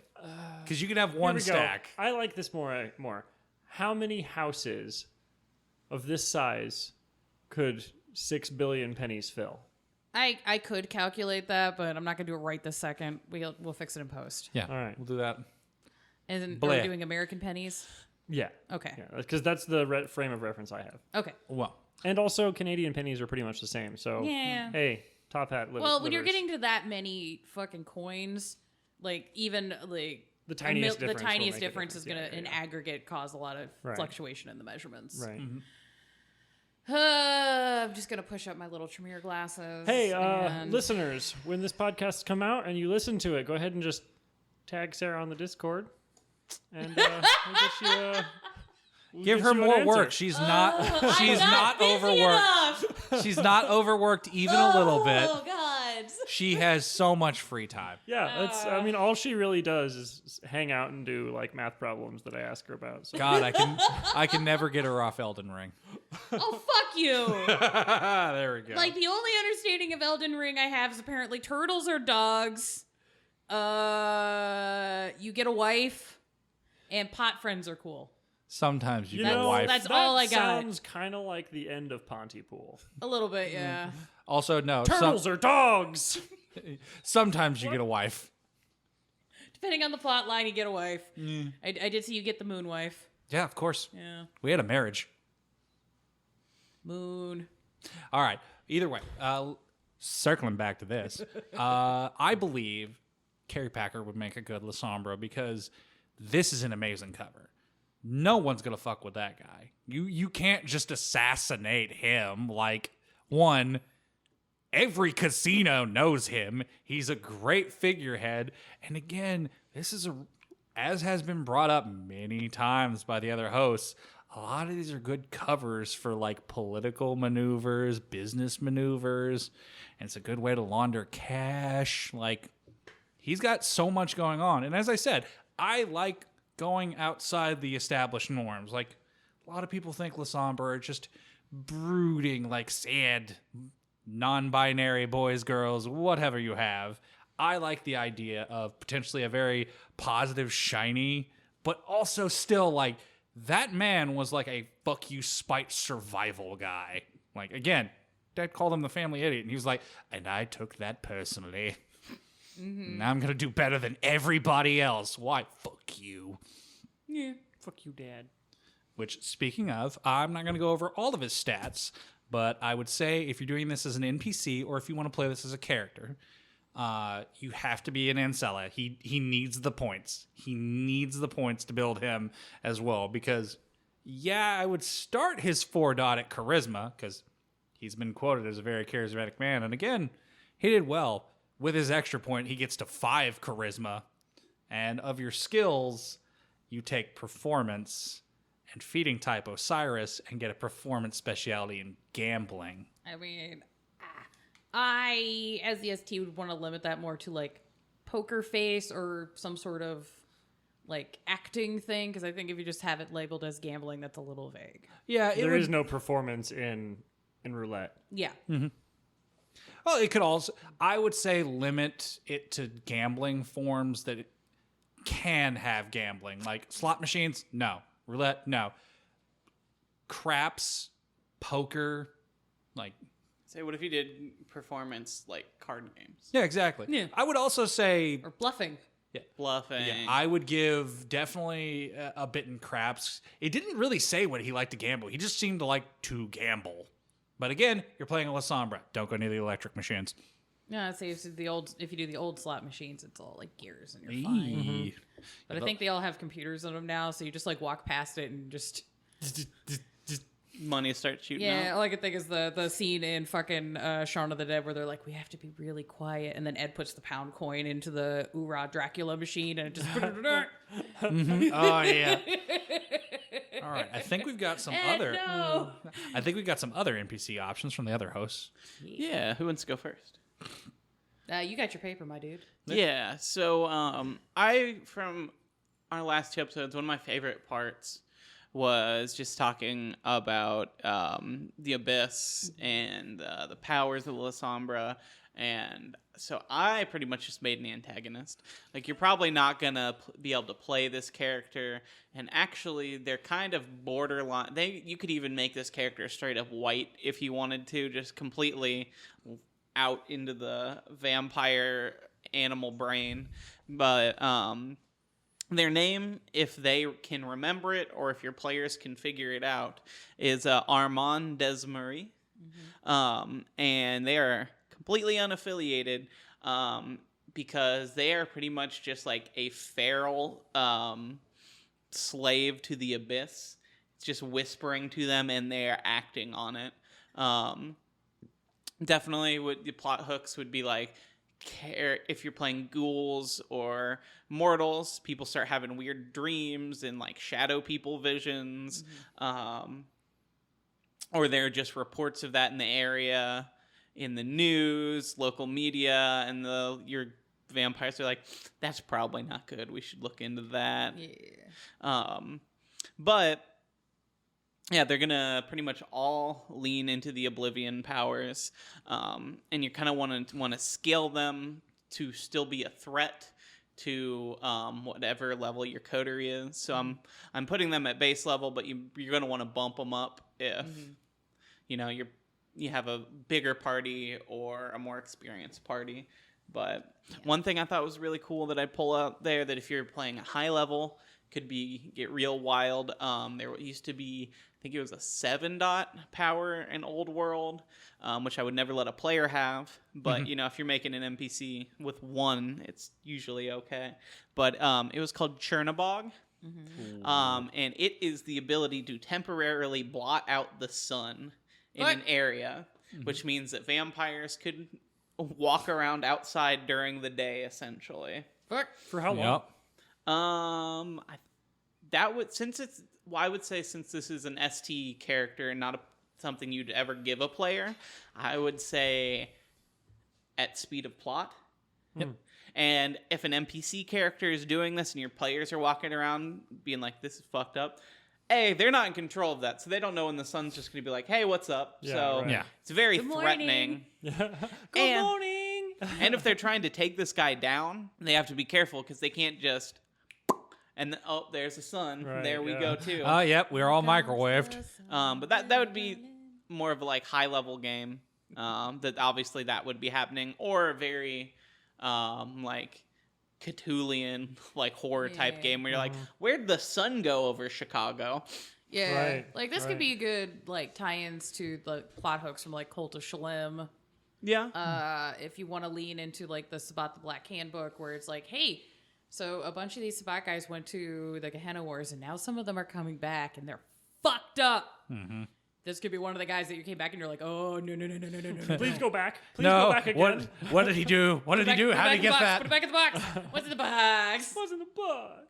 Because you can have Here one we go. stack. I like this more. How many houses of this size could 6 billion pennies fill? I could calculate that, but I'm not going to do it right this second. We'll fix it in post. Yeah, All right. we'll do that. And then are Bleh. we doing American pennies? Yeah. Okay. Because that's the frame of reference I have. Okay. Well, And also, Canadian pennies are pretty much the same. So, Yeah. hey, top hat. Well, when you're getting to that many fucking coins, like even like the tiniest difference, the will tiniest make a difference is going to, in aggregate, cause a lot of Right. fluctuation in the measurements. Right. I'm just going to push up my little Tremere glasses. Hey, and... listeners, when this podcast come out and you listen to it, go ahead and just tag Sarah on the Discord, and we'll get you. We'll give get her you an more answer. work. She's not. She's not busy overworked. enough. She's not overworked even a little bit. Oh God. She has so much free time. Yeah, that's. I mean, all she really does is hang out and do like math problems that I ask her about. So. God, I can never get her off Elden Ring. Oh fuck you. There we go. Like the only understanding of Elden Ring I have is apparently turtles are dogs. You get a wife, and pot friends are cool. Sometimes you You get a know, wife. that's that all I got. Sounds kind of like the end of Pontypool. A little bit, yeah. Also, no. Turtles are dogs. Sometimes you get a wife. Depending on the plot line, you get a wife. I did see you get the moon wife. Yeah, of course. Yeah. We had a marriage. Moon. All right. Either way, circling back to this, I believe Kerry Packer would make a good Lasombra because this is an amazing cover. No one's gonna fuck with that guy. You can't just assassinate him. Like, one, every casino knows him. He's a great figurehead. And again, this is as has been brought up many times by the other hosts, a lot of these are good covers for like political maneuvers, business maneuvers, and it's a good way to launder cash. Like, he's got so much going on. And as I said, I like going outside the established norms. Like, a lot of people think Lasombra are just brooding, like sad, non-binary boys, girls, whatever you have. I like the idea of potentially a very positive, shiny, but also still like that man was like a fuck you spite survival guy. Like, again, Dad called him the family idiot, and he was like, and I took that personally. Now I'm gonna do better than everybody else. Why? Fuck you. Yeah. Fuck you, Dad. Which, speaking of, I'm not gonna go over all of his stats, but I would say if you're doing this as an NPC or if you want to play this as a character, you have to be an Ancella. He needs the points. He needs the points to build him as well. Because, yeah, I would start his 4 dot at Charisma, because he's been quoted as a very charismatic man. And again, he did well. With his extra point, he gets to 5 Charisma. And of your skills, you take Performance and Feeding type Osiris and get a Performance specialty in Gambling. I mean, I, as the ST, would want to limit that more to like poker face or some sort of like acting thing, because I think if you just have it labeled as gambling, that's a little vague. Yeah, There is no performance in roulette. Yeah. Well, it could also, I would say, limit it to gambling forms that it can have gambling. Like slot machines, no. Roulette, no. Craps, poker, like... Say, what if you did performance like card games? Yeah, exactly. Yeah. I would also say... Or bluffing. Bluffing. Yeah, I would give definitely a bit in craps. It didn't really say what he liked to gamble. He just seemed to like to gamble. But again, you're playing a Lasombra. Don't go near the electric machines. Yeah, I'd say if you do the old slot machines, it's all like gears and you're fine. But I think they all have computers in them now, so you just like walk past it and just Money starts shooting yeah. out. All I can think is the scene in fucking Shaun of the Dead where they're like, we have to be really quiet, and then Ed puts the pound coin into the Oorah Dracula machine, and it just Oh, yeah. All right. I think we've got some Ed, other... no. I think we've got some other NPC options from the other hosts. Yeah, who wants to go first? You got your paper, my dude. Yeah, so from our last 2 episodes, one of my favorite parts was just talking about the Abyss and the powers of the Lasombra. And so I pretty much just made an antagonist. Like, you're probably not going to be able to play this character. And actually, they're kind of borderline. You could even make this character straight up white if you wanted to, just completely out into the vampire animal brain. But Their name, if they can remember it or if your players can figure it out, is Armand Desmarais. And they are completely unaffiliated because they are pretty much just like a feral slave to the abyss. It's just whispering to them and they are acting on it. Definitely what the plot hooks would be like, if you're playing ghouls or mortals, people start having weird dreams and like shadow people visions. Or there are just reports of that in the area, in the news, local media, and your vampires are like, that's probably not good. We should look into that. Yeah. But yeah, they're gonna pretty much all lean into the Oblivion powers, and you kind of want to scale them to still be a threat to whatever level your coterie is. So I'm putting them at base level, but you're gonna want to bump them up if you have a bigger party or a more experienced party. But one thing I thought was really cool that I pull out there, that if you're playing a high level, could get real wild. There used to be, I think it was a 7-dot power in Old World, which I would never let a player have. But, if you're making an NPC with 1, it's usually okay. But it was called Chernabog. And it is the ability to temporarily blot out the sun in an area, which means that vampires could walk around outside during the day, essentially. For how long? I would say since this is an ST character and not something you'd ever give a player, I would say at speed of plot. And if an NPC character is doing this and your players are walking around being like, this is fucked up, they're not in control of that, so they don't know when the sun's just going to be like, hey, what's up? It's very threatening. Good morning. And if they're trying to take this guy down, they have to be careful because they can't just... And there's the sun. Right, there we go too. Oh, yep, we're all microwaved. But that would be more of a like high level game. That obviously that would be happening, or a very like Cthulhian like horror type game where you're like, where'd the sun go over Chicago? Yeah, Right, like this could be good like tie-ins to the plot hooks from like Cult of Shalem. Yeah. If you want to lean into like the Sabbat the Black Handbook, where it's like, hey, so a bunch of these Sabbat guys went to the Gehenna Wars, and now some of them are coming back, and they're fucked up. This could be one of the guys that you came back and you're like, oh, no. Please go back. Please go back again. What did he do? What did he do? How did he get that? Put it back in the box. What's in the box? What's in the box?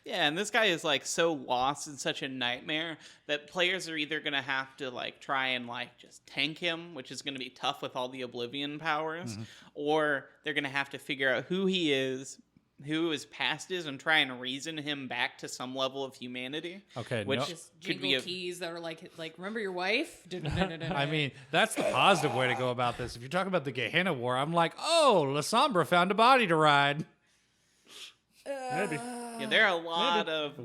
Yeah, and this guy is like so lost in such a nightmare that players are either gonna have to like try and like just tank him, which is gonna be tough with all the Oblivion powers, or they're gonna have to figure out who he is, who his past is, and try and reason him back to some level of humanity. Okay, which Just jingle keys that are like remember your wife? I mean, that's the positive way to go about this. If you're talking about the Gehenna War, I'm like, oh, Lasombra found a body to ride. Maybe. Yeah, there are a lot of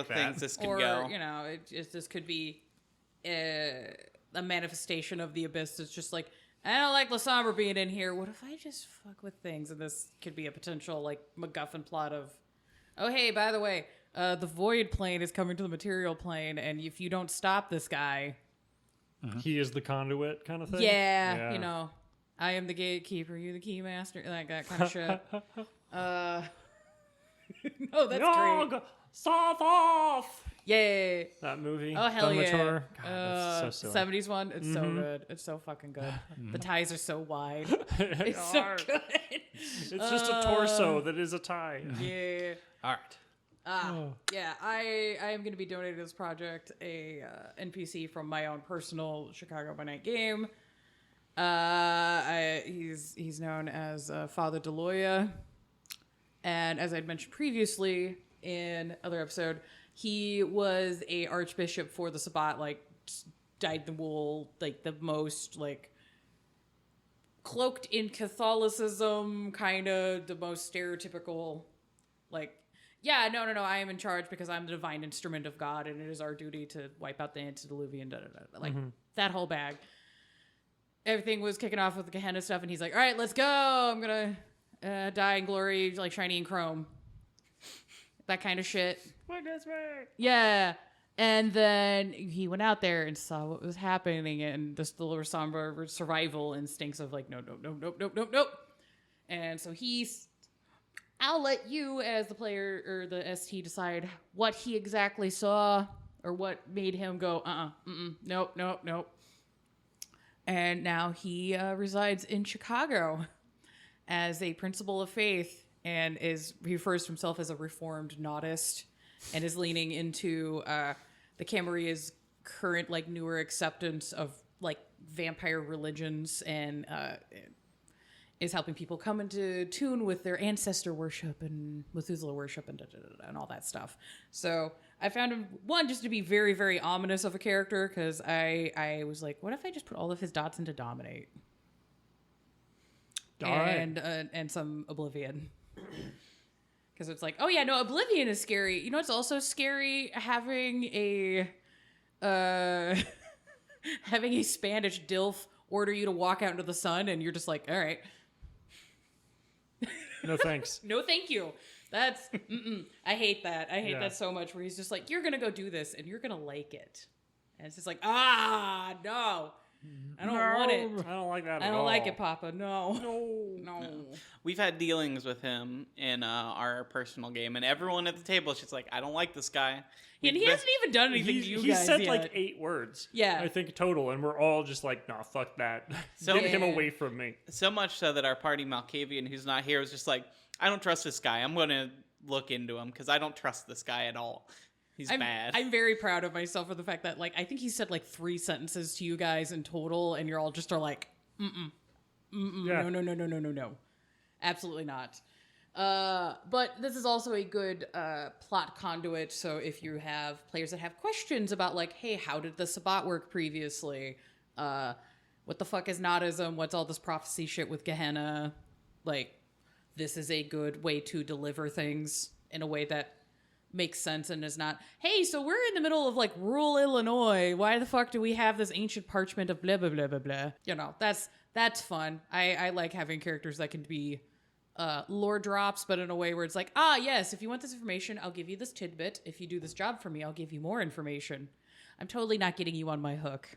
things this could or, go. This could be a manifestation of the abyss. It's just like, I don't like Lasombra being in here. What if I just fuck with things? And this could be a potential like MacGuffin plot of, oh hey, by the way, the void plane is coming to the material plane, and if you don't stop this guy, He is the conduit kind of thing. Yeah. I am the gatekeeper, you the key master, like that kind of shit. No, that's great. Soft off. Yay. That movie. Oh, hell yeah. God, that's so silly. 70s one. It's so good. It's so fucking good. The ties are so wide. It's so good. It's just a torso that is a tie. Yeah. All right. Yeah, I am going to be donating to this project a NPC from my own personal Chicago by Night game. He's known as Father Deloya. And as I'd mentioned previously in other episode, he was a archbishop for the Sabbat, like dyed in the wool, like the most like cloaked in Catholicism, kind of the most stereotypical, like, yeah, no, I am in charge because I'm the divine instrument of God, and it is our duty to wipe out the antediluvian, like that whole bag. Everything was kicking off with the Gehenna stuff, and he's like, all right, let's go. I'm gonna die in glory, like shiny and chrome. that kind of shit. Witness me. Yeah. And then he went out there and saw what was happening, and this little Lasombra survival instincts of like, nope. And so I'll let you as the player or the ST decide what he exactly saw or what made him go, nope. And now he resides in Chicago as a principal of faith and refers to himself as a reformed nautist and is leaning into the Camaria's current like newer acceptance of like vampire religions and is helping people come into tune with their ancestor worship and Methuselah worship and and all that stuff. So I found him, one, just to be very, very ominous of a character, because I was like, what if I just put all of his dots into Dominate? And some Oblivion. Because it's like, oh yeah, no, Oblivion is scary. You know what's also scary? Having a having a Spanish DILF order you to walk out into the sun, and you're just like, all right. No thanks. No thank you. That's I hate that. I hate that so much, where he's just like, you're gonna go do this and you're gonna like it. And it's just like, no. I don't want it. I don't like that I at don't all. like it, Papa. No. We've had dealings with him in our personal game, and everyone at the table is just like, I don't like this guy. And he hasn't even done anything to you he guys said yet. like 8 words. Yeah. I think total, and we're all just like, nah, fuck that. So- Get him away from me. So much so that our party Malkavian, who's not here, was just like, I don't trust this guy. I'm going to look into him because I don't trust this guy at all. He's bad. I'm very proud of myself for the fact that, like, I think he said like 3 sentences to you guys in total, and you're all just like, no. Absolutely not. But this is also a good plot conduit. So if you have players that have questions about like, hey, how did the Sabbat work previously? What the fuck is Nautism? What's all this prophecy shit with Gehenna? Like, this is a good way to deliver things in a way that makes sense and is not, hey, so we're in the middle of like rural Illinois. Why the fuck do we have this ancient parchment of blah, blah, blah, blah, blah? You know, that's fun. I like having characters that can be lore drops, but in a way where it's like, yes, if you want this information, I'll give you this tidbit. If you do this job for me, I'll give you more information. I'm totally not getting you on my hook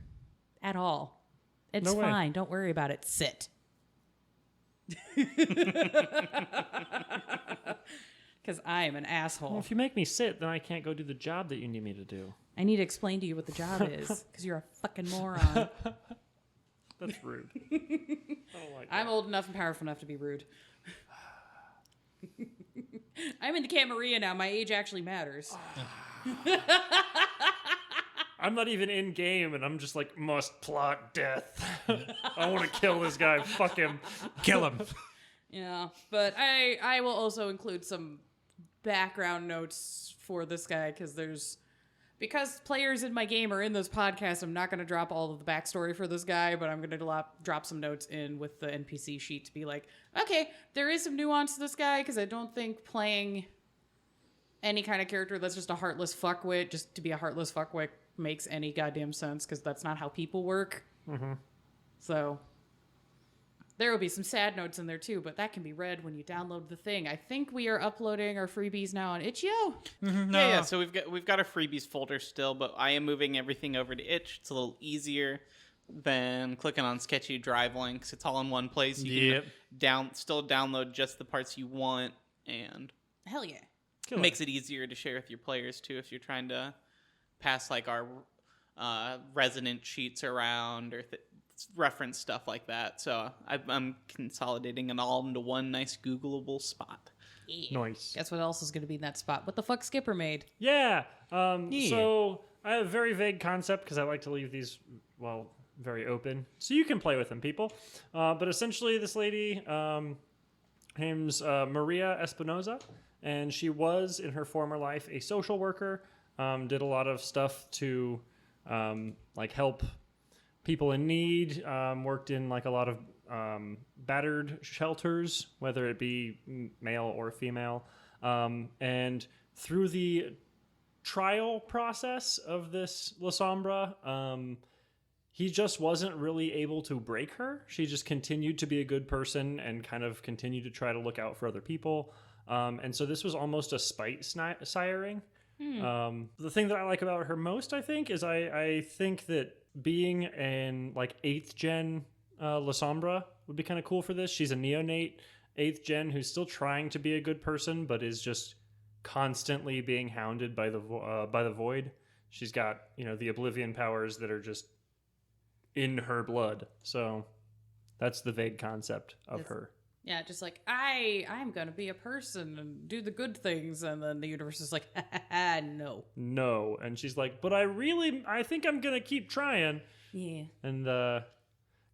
at all. It's fine. Don't worry about it. Sit. Because I am an asshole. Well, if you make me sit, then I can't go do the job that you need me to do. I need to explain to you what the job is, because you're a fucking moron. That's rude. I don't like that. I'm old enough and powerful enough to be rude. I'm into Camarilla now. My age actually matters. I'm not even in game, and I'm just like, must plot death. I want to kill this guy. Fuck him. Kill him. Yeah, but I will also include some background notes for this guy, because players in my game are in those podcasts. I'm not going to drop all of the backstory for this guy, but I'm going to drop some notes in with the NPC sheet to be like, okay, there is some nuance to this guy, because I don't think playing any kind of character that's just a heartless fuckwit, just to be a heartless fuckwit, makes any goddamn sense, because that's not how people work. Mm-hmm. So there will be some sad notes in there too, but that can be read when you download the thing. I think we are uploading our freebies now on Itch.io. Mm-hmm. Yeah. So we've got a freebies folder still, but I am moving everything over to Itch. It's a little easier than clicking on sketchy drive links. It's all in one place. You can still download just the parts you want, and Hell yeah. it makes it easier to share with your players too if you're trying to pass like our resonant sheets around or reference stuff like that. So I'm consolidating it all into one nice Googleable spot. Yeah. Nice. Guess what else is going to be in that spot? What the fuck Skipper made? Yeah. So I have a very vague concept because I like to leave these, very open. So you can play with them, people. But essentially this lady, name's Maria Espinoza, and she was in her former life a social worker, did a lot of stuff to help people in need, worked in like a lot of battered shelters, whether it be male or female. And through the trial process of this Lasombra, he just wasn't really able to break her. She just continued to be a good person and kind of continued to try to look out for other people. And so this was almost a spite siring. The thing that I like about her most, I think, is I think that being an like 8th gen Lasombra would be kind of cool for this. She's a neonate 8th gen who's still trying to be a good person, but is just constantly being hounded by the void. She's got, the oblivion powers that are just in her blood. So that's the vague concept of her. Yeah, just like, I'm going to be a person and do the good things. And then the universe is like, no. No. And she's like, but I think I'm going to keep trying. Yeah. And,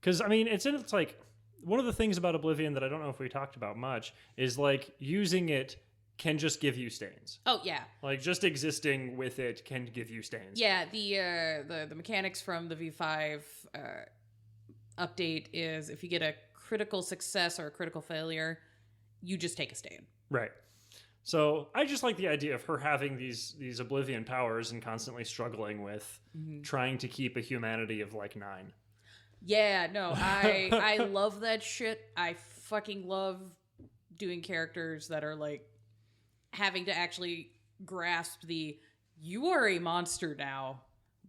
because, it's like, one of the things about Oblivion that I don't know if we talked about much is, like, using it can just give you stains. Oh, yeah. Like, just existing with it can give you stains. Yeah, the mechanics from the V5 update is if you get a critical success or a critical failure, you just take a stain. Right. So I just like the idea of her having these Oblivion powers and constantly struggling with trying to keep a humanity of like 9. Yeah, no, I love that shit. I fucking love doing characters that are like having to actually grasp you are a monster now.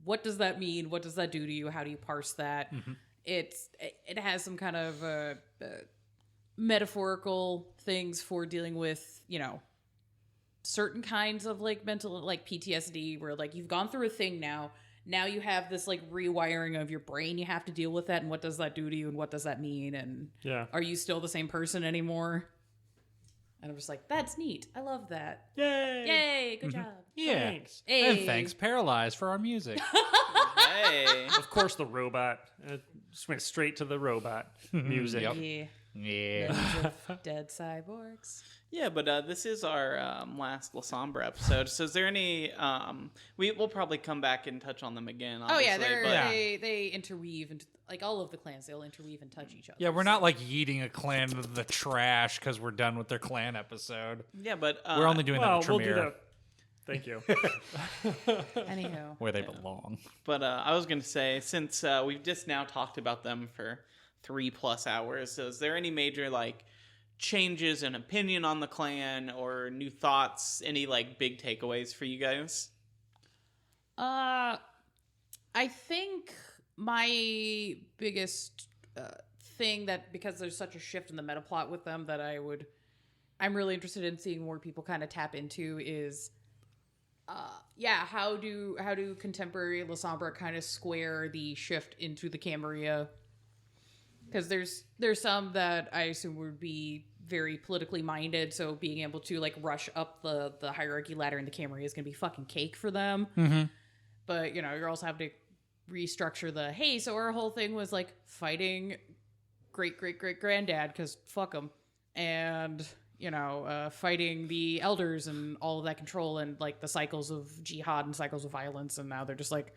What does that mean? What does that do to you? How do you parse that? It has some kind of metaphorical things for dealing with, certain kinds of like mental, like PTSD, where like you've gone through a thing now you have this like rewiring of your brain. You have to deal with that. And what does that do to you? And what does that mean? And are you still the same person anymore? And I'm just like, that's neat. I love that. Yay. Good job. Yeah. Thanks. Hey. And thanks, Paralyze, for our music. Hey. Of course, the robot. Just went straight to the robot music. Yep. Yeah. Yeah. Legends of Dead Cyborgs. Yeah, but this is our last Lasombra episode. So is there any... we'll probably come back and touch on them again, obviously. They interweave, and like all of the clans, they'll interweave and touch each other. Yeah, we're not like yeeting a clan into the trash because we're done with their clan episode. Yeah, but... we're only doing that in we'll Tremere. do that. Thank you. Anyhow. Where they belong. But I was going to say, since we've just now talked about them for 3+ hours, so is there any major, like, changes in opinion on the clan or new thoughts, any, like, big takeaways for you guys? I think my biggest thing that, because there's such a shift in the meta plot with them, that I'm really interested in seeing more people kind of tap into is... how do contemporary Lasombra kind of square the shift into the Camarilla? Because there's some that I assume would be very politically minded, so being able to like rush up the hierarchy ladder in the Camarilla is gonna be fucking cake for them. But you're also having to restructure so our whole thing was like fighting great granddad because fuck him, and fighting the elders and all of that control and like the cycles of jihad and cycles of violence, and now they're just like,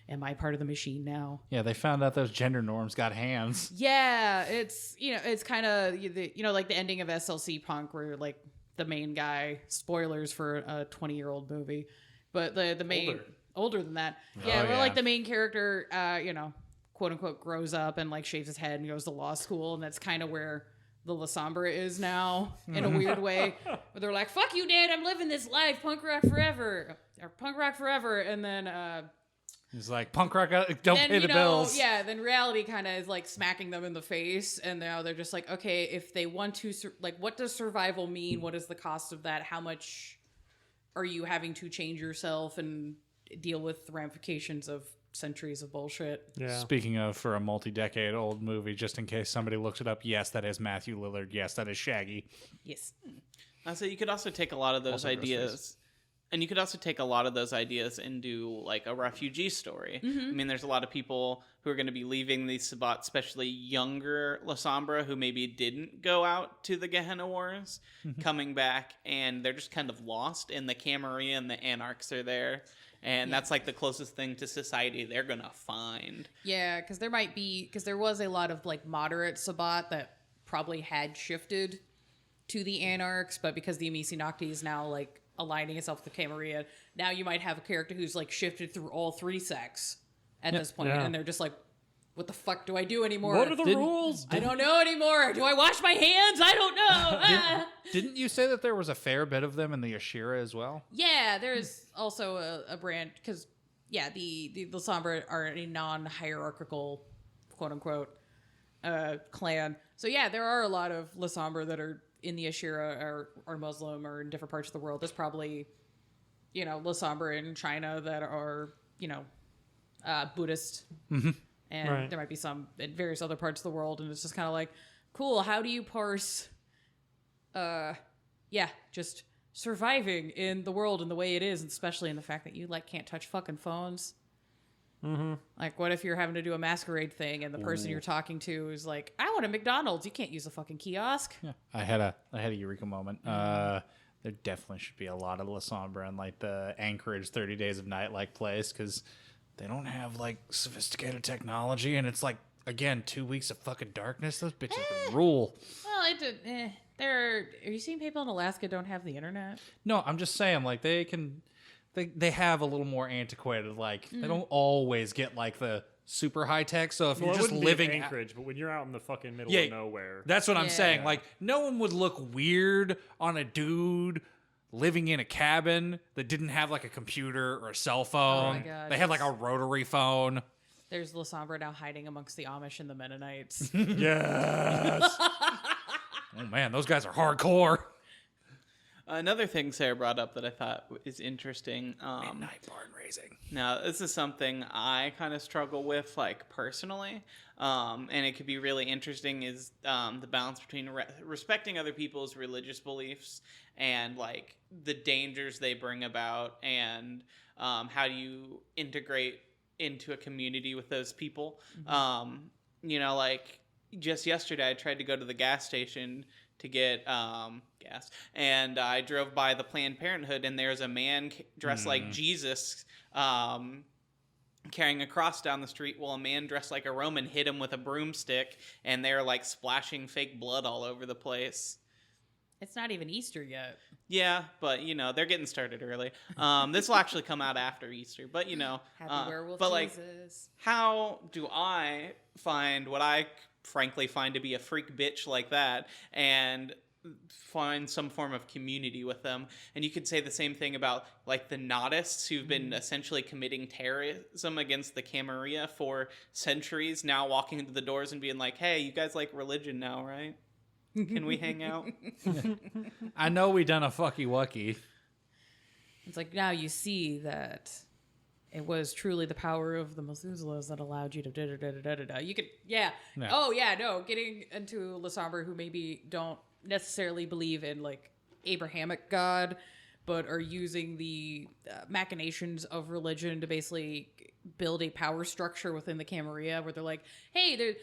am I part of the machine now? Yeah, they found out those gender norms got hands. Yeah, it's it's kind of like the ending of SLC Punk, where like the main guy, spoilers for a 20-year-old movie, but the main older than that, like the main character, quote unquote grows up and like shaves his head and goes to law school, and that's kind of where the Lasombra is now in a weird way, where they're like, fuck you, Dad, I'm living this life, punk rock forever, and then he's like, punk rock, don't pay the bills. Yeah, then reality kind of is like smacking them in the face, and now they're just like, okay, if they want to, like, what does survival mean? What is the cost of that? How much are you having to change yourself and deal with the ramifications of centuries of bullshit? Yeah. Speaking of, for a multi-decade-old movie, just in case somebody looks it up, yes, that is Matthew Lillard. Yes, that is Shaggy. Yes. So you could also take a lot of those ideas... And you could also take a lot of those ideas and do like a refugee story. I mean, there's a lot of people who are going to be leaving these spots, especially younger Lasombra who maybe didn't go out to the Gehenna Wars, coming back, and they're just kind of lost, and the Camarilla and the Anarchs are there. And that's like the closest thing to society they're going to find. Yeah, because there was a lot of like moderate Sabbat that probably had shifted to the Anarchs, but because the Amici Nocti is now like aligning itself with the Camarilla, now you might have a character who's like shifted through all 3 sects at this point, and they're just like, what the fuck do I do anymore? What are the rules? I don't know anymore. Do I wash my hands? I don't know. Didn't you say that there was a fair bit of them in the Ashira as well? Yeah, there's also a brand because the Lasombra are a non-hierarchical, quote unquote, clan. So yeah, there are a lot of Lasombra that are in the Ashira or Muslim or in different parts of the world. There's probably, Lasombra in China that are, Buddhist. Mm-hmm. And there might be some in various other parts of the world. And it's just kind of like, cool, how do you parse, just surviving in the world and the way it is, and especially in the fact that you, can't touch fucking phones. Mm-hmm. Like, what if you're having to do a masquerade thing and the person you're talking to is like, I want a McDonald's. You can't use a fucking kiosk. Yeah, I had a eureka moment. There definitely should be a lot of Lasombra in the Anchorage 30 Days of Night place because they don't have sophisticated technology, and it's again 2 weeks of fucking darkness. Those bitches rule. Well, are you seeing people in Alaska don't have the internet? No, I'm just saying they can. They have a little more antiquated, they don't always get the super high tech. So if you're just living in Anchorage, but when you're out in the fucking middle of nowhere, that's what I'm saying. No one would look weird on a dude living in a cabin that didn't have a computer or a cell phone. Oh my God, they had a rotary phone. There's Lasombra now hiding amongst the Amish and the Mennonites. Yes. Oh man, those guys are hardcore. Another thing Sarah brought up that I thought is interesting. Midnight barn raising. Now, this is something I kind of struggle with, personally, and it could be really interesting, is the balance between respecting other people's religious beliefs and, the dangers they bring about, and how do you integrate into a community with those people. Mm-hmm. Just yesterday, I tried to go to the gas station to get gas, and I drove by the Planned Parenthood, and there's a man dressed like Jesus carrying a cross down the street, while a man dressed like a Roman hit him with a broomstick, and they're splashing fake blood all over the place. It's not even Easter yet. Yeah, but they're getting started early. This will actually come out after Easter, but Happy werewolf Jesus. How do I find what I frankly find to be a freak bitch like that and find some form of community with them? And you could say the same thing about the Nodists, who've been essentially committing terrorism against the Camarilla for centuries, now walking into the doors and being like, hey, you guys like religion now, right? Can we hang out? I know we done a fucky wucky. It's now you see that it was truly the power of the Methuselahs that allowed you to da-da-da-da-da-da. You could, yeah. No. Oh, yeah, no. Getting into Lasombra, who maybe don't necessarily believe in, Abrahamic God, but are using the machinations of religion to basically build a power structure within the Camarilla, where they're like, hey,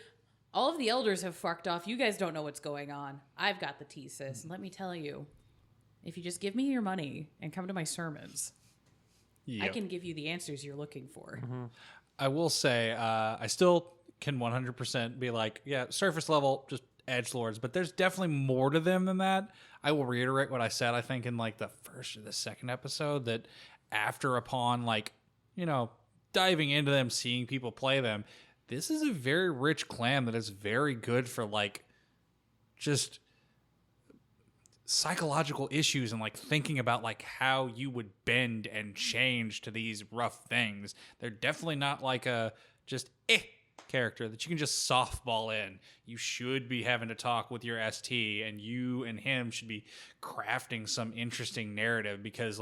all of the elders have fucked off. You guys don't know what's going on. I've got the tea, sis. And let me tell you, if you just give me your money and come to my sermons, I can give you the answers you're looking for. Mm-hmm. I will say, I still can 100% be surface level, just edgelords, but there's definitely more to them than that. I will reiterate what I said, I think, in the first or the second episode, that upon diving into them, seeing people play them, this is a very rich clan that is very good for just psychological issues and thinking about how you would bend and change to these rough things. They're definitely not a just character that you can just softball in. You should be having to talk with your ST, and you and him should be crafting some interesting narrative, because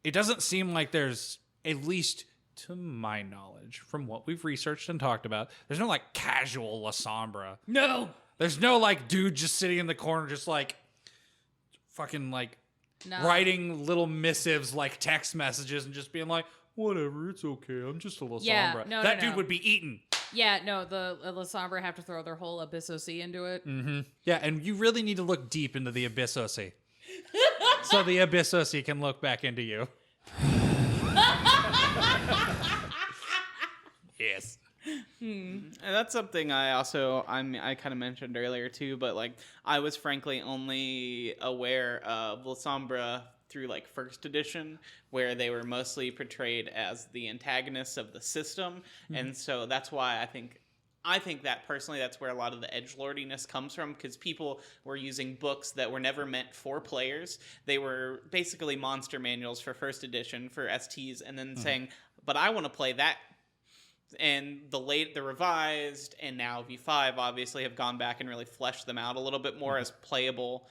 it doesn't seem like there's, at least to my knowledge, from what we've researched and talked about, there's no casual Lasombra. No. There's no dude just sitting in the corner just fucking writing little missives text messages and just being whatever, it's okay, I'm just a Lasombra. Yeah, that dude would be eaten. Yeah, no, the Lasombra have to throw their whole Abyss OC into it. Mm-hmm. Yeah, and you really need to look deep into the Abyss OC. So the Abyss OC can look back into you. Yes. And that's something I kind of mentioned earlier too, but I was frankly only aware of Lasombra through first edition, where they were mostly portrayed as the antagonists of the system. Mm-hmm. And so that's why I think I think that personally, that's where a lot of the edgelordiness comes from, because people were using books that were never meant for players. They were basically monster manuals for first edition for STs, and then saying, but I want to play that. And the revised and now V5 obviously have gone back and really fleshed them out a little bit more as playable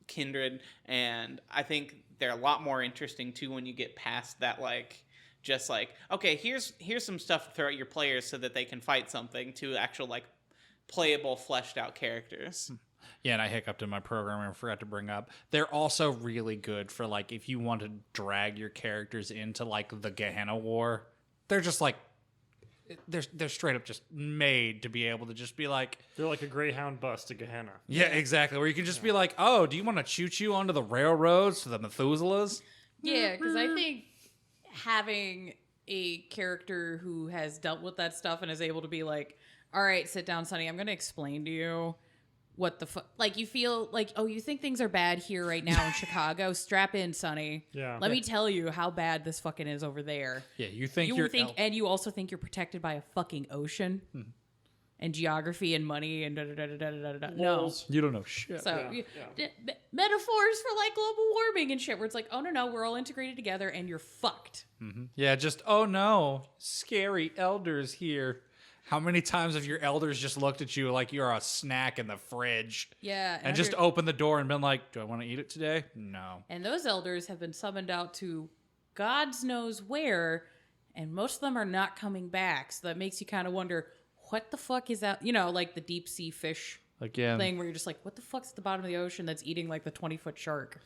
kindred. And I think they're a lot more interesting too when you get past that, like, just like, okay, here's some stuff to throw at your players so that they can fight something, to actual, like, playable, fleshed out characters. Yeah, and I hiccuped in my programming and forgot to bring up. They're also really good for, like, if you want to drag your characters into, like, the Gehenna War. They're just like, they're straight up just made to be able to just be like, they're like a Greyhound bus to Gehenna. yeah, exactly. Where you can just be like, oh, do you want to choo-choo onto the railroads to the Methuselahs? Yeah, because I think having a character who has dealt with that stuff and is able to be like, all right, sit down, Sonny, I'm going to explain to you what the fuck. Like, you feel like, oh, you think things are bad here right now in Chicago? Strap in, Sonny. Yeah. Let me tell you how bad this fucking is over there. Yeah, you think you're... And you also think you're protected by a fucking ocean and geography and money and da-da-da-da-da-da-da. No. You don't know shit. So, metaphors for, like, global warming and shit, where it's like, oh, no, we're all integrated together and you're fucked. Yeah, just, oh no, scary elders here. How many times have your elders just looked at you like you're a snack in the fridge? Yeah. And just opened the door and been like, do I want to eat it today? No. And those elders have been summoned out to God's knows where, and most of them are not coming back. So that makes you kind of wonder, what the fuck is that? You know, like the deep sea fish thing where you're just like, what the fuck's at the bottom of the ocean that's eating like the 20-foot shark?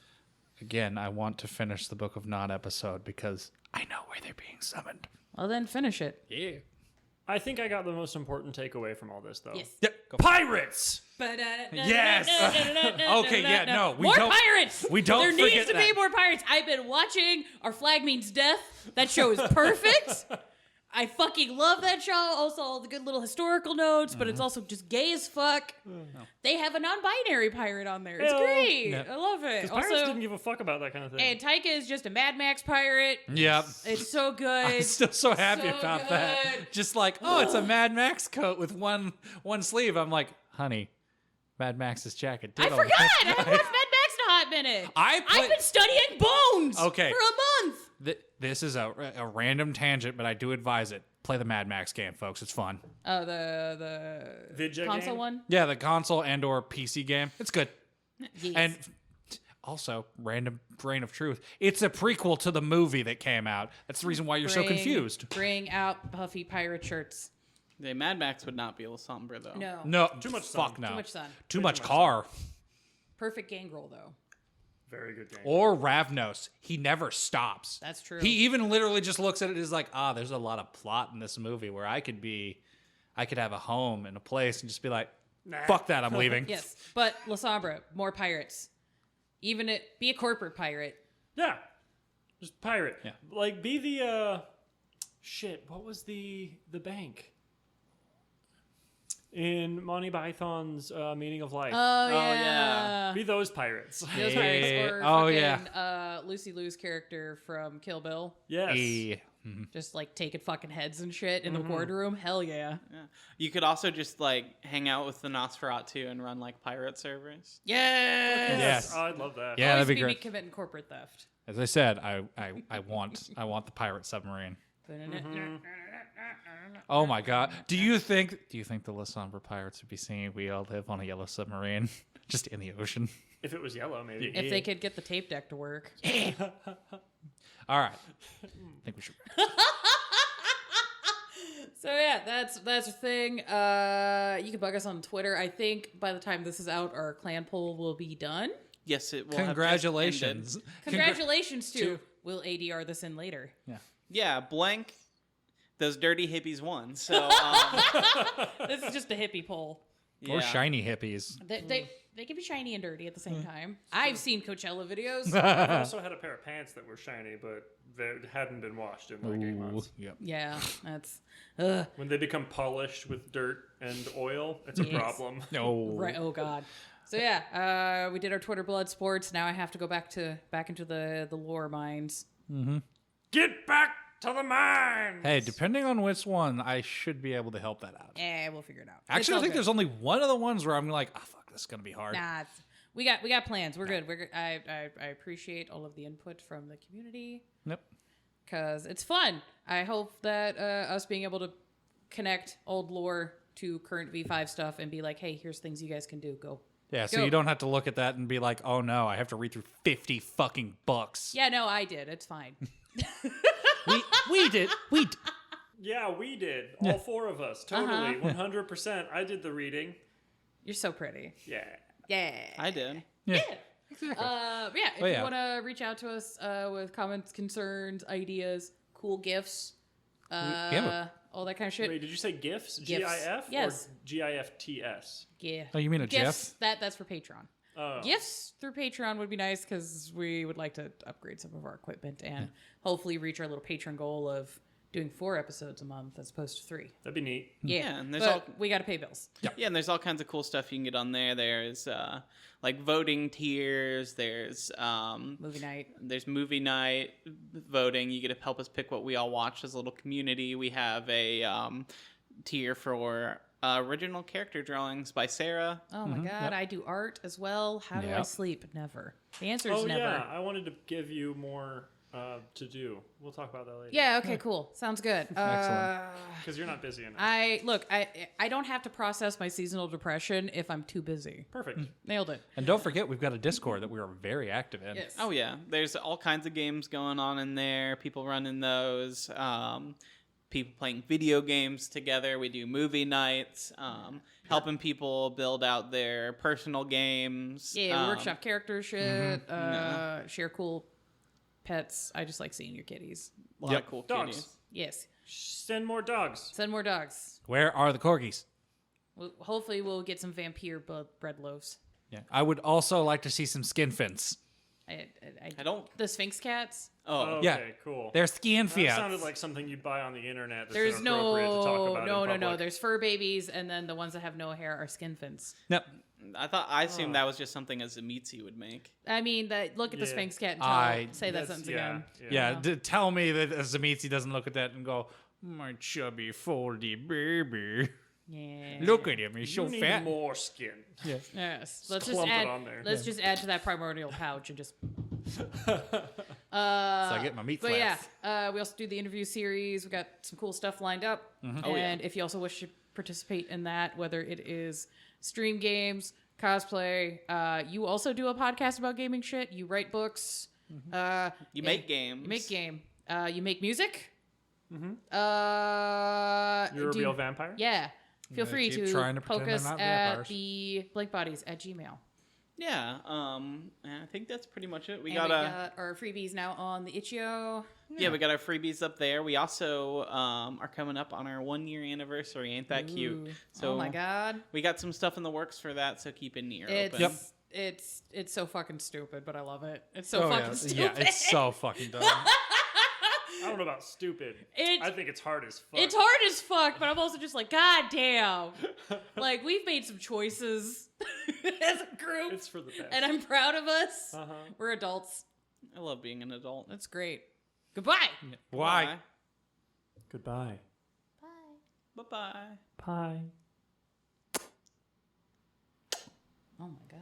Again, I want to finish the Book of Nod episode because I know where they're being summoned. Well, then finish it. Yeah. I think I got the most important takeaway from all this, though. Yes. Yep. Pirates! Yes! Okay, yeah, no. More pirates! We don't There forget needs to be that. more pirates. I've been watching Our Flag Means Death. That show is perfect. I fucking love that show. Also, all the good little historical notes, but it's also just gay as fuck. They have a non-binary pirate on there. It's Ew. great. Yep. I love it. Because pirates Also, didn't give a fuck about that kind of thing. and Taika is just a Mad Max pirate. Yep. It's so good. I'm still so happy So about that. good. Just like, oh, it's a Mad Max coat with one sleeve. I'm like, honey, Mad Max's jacket. I Ditto. forgot. I haven't watched Mad Max in a hot minute. I've been studying bones Okay. for a month. This is a random tangent, but I do advise it. Play the Mad Max game, folks. It's fun. Oh, the Vidya console game? one? Yeah, the console and or PC game. It's good. Yes. And also, random grain of truth. It's a prequel to the movie that came out. That's the reason why you're so confused. Bring out Puffy pirate shirts. The Mad Max would not be Lasombra, though. No. No, Too much fuck sun. no. Too much sun. Too much car. Perfect gangrel, though. Very good game. Or Ravnos. He never stops. That's true. He even literally just looks at it as like, there's a lot of plot in this movie where I could have a home and a place and just be like, Nah. fuck that, I'm leaving. Yes, but Lasombra, more pirates. Be a corporate pirate. Yeah. Just pirate. Yeah. Like, be the, shit, what was the bank? In Monty Python's Meaning of Life. Oh, yeah. Be those pirates. Those Yeah. pirates. Or Oh, fucking, Lucy Liu's character from Kill Bill. Yes. Just like taking fucking heads and shit in the boardroom. Hell yeah. Yeah. You could also just, like, hang out with the Nosferatu and run, like, pirate servers. Yes. Yes. Oh, I'd love that. Yeah, Always that'd be be me great. committing corporate theft. As I said, I want the pirate submarine. Oh my god. Do you think the Lasombra pirates would be singing "We All Live on a Yellow Submarine" just in the ocean? If it was yellow, maybe. If they could get the tape deck to work. All right. I think we should. So yeah, that's the thing. You can bug us on Twitter. I think by the time this is out, our clan poll will be done. Yes, it will. have just Congratulations. ended. Congratulations to we'll ADR this in later. Yeah. Yeah, blank. Those dirty hippies won. So, This is just a hippie poll. Or yeah. shiny hippies. They can be shiny and dirty at the same time. I've seen Coachella videos. I also had a pair of pants that were shiny, but they hadn't been washed in like 8 months. Yep. Yeah, that's When they become polished with dirt and oil, it's a Yes. problem. No. right. Oh god. So yeah, we did our Twitter blood sports. Now I have to go back into the lore mines. Get back To the mines! Hey, depending on which one, I should be able to help that out. Yeah, we'll figure it out. Actually, I think there's only one of the ones where I'm like, oh, fuck, this is going to be hard. Nah, we got plans. We're good. We're good. I appreciate all of the input from the community. Yep. Because it's fun. I hope that us being able to connect old lore to current V5 stuff and be like, hey, here's things you guys can do. Go. Yeah, so Go. you don't have to look at that and be like, oh no, I have to read through 50 fucking books. Yeah, no, I did. It's fine. We did. Yeah, we did. All four of us. Totally. 100%. I did the reading. You're so pretty. Yeah. Yeah. I did. Yeah. Exactly. If you want to reach out to us with comments, concerns, ideas, cool gifts, all that kind of shit. Wait, did you say GIFs? GIFs. GIF? Yes. Or GIFTS? Yeah. Oh, you mean a gifts? That's for Patreon. Oh. Gifts through Patreon would be nice because we would like to upgrade some of our equipment and hopefully reach our little Patreon goal of doing 4 episodes a month as opposed to 3. That'd be neat. Yeah, and there's but we got to pay bills. Yeah, and there's all kinds of cool stuff you can get on there. There's like voting tiers. There's Movie night. There's movie night voting. You get to help us pick what we all watch as a little community. We have a tier for original character drawings by Sarah. Oh my god, I do art as well. How do I Yep. sleep? Never. The answer is Oh, never. yeah. I wanted to give you more to do. We'll talk about that later. Yeah, okay, cool. Sounds good. Excellent. Because you're not busy enough. I don't have to process my seasonal depression if I'm too busy. Perfect. Nailed it. And don't forget, we've got a Discord that we are very active in. Yes. Oh yeah, there's all kinds of games going on in there. People running those. People playing video games together. We do movie nights. Helping people build out their personal games. Yeah, workshop character shit. Share cool pets. I just like seeing your kitties. A lot of cool Dogs. kitties. Yes. Send more dogs. Send more dogs. Where are the corgis? Hopefully we'll get some vampire bread loaves. Yeah. I would also like to see some skin fins. I don't. The Sphinx cats. Oh, Okay, Yeah. cool. They're skin That fins. sounded like something you'd buy on the internet. That's There's inappropriate to talk about no. in public. There's fur babies, and then the ones that have no hair are skin fins. Yep. I assumed that was just something a Zamitzi would make. I mean, look at the Yeah. Sphinx cat and I- say that That's- sentence yeah, again. Yeah, tell me that Zamitzi doesn't look at that and go, my chubby, foldy baby. Yeah. Look at him, he's You so need fat. more skin. Yes. Let's just clump it add. on there. Let's just add to that primordial pouch and just. So I get my meat But flats. yeah, we also do the interview series. We got some cool stuff lined up. Oh, yeah. And if you also wish to participate in that, whether it is stream games, cosplay, you also do a podcast about gaming shit. You write books. You make games. You make game. You make music. You're a real vampire? Yeah. Feel Yeah, free keep to trying to poke pretend us they're not at vampires. the blankbodies@gmail. Yeah. And I think that's pretty much it. We And got we got our freebies now on the Itch.io. Yeah, we got our freebies up there. We also are coming up on our 1-year anniversary. Ain't that cute? Ooh. So Oh my god. we got some stuff in the works for that. So keep an ear It's open. it's so fucking stupid, but I love it. It's so Oh, fucking yeah. stupid. Yeah, it's so fucking dumb. I don't know about stupid. It's- I think it's hard as fuck. It's hard as fuck, but I'm also just like, god damn. Like, we've made some choices as a group, It's for the best. and I'm proud of us. Uh-huh. We're adults. I love being an adult. That's great. Goodbye. Why? Goodbye. Bye bye. Bye. Oh my god.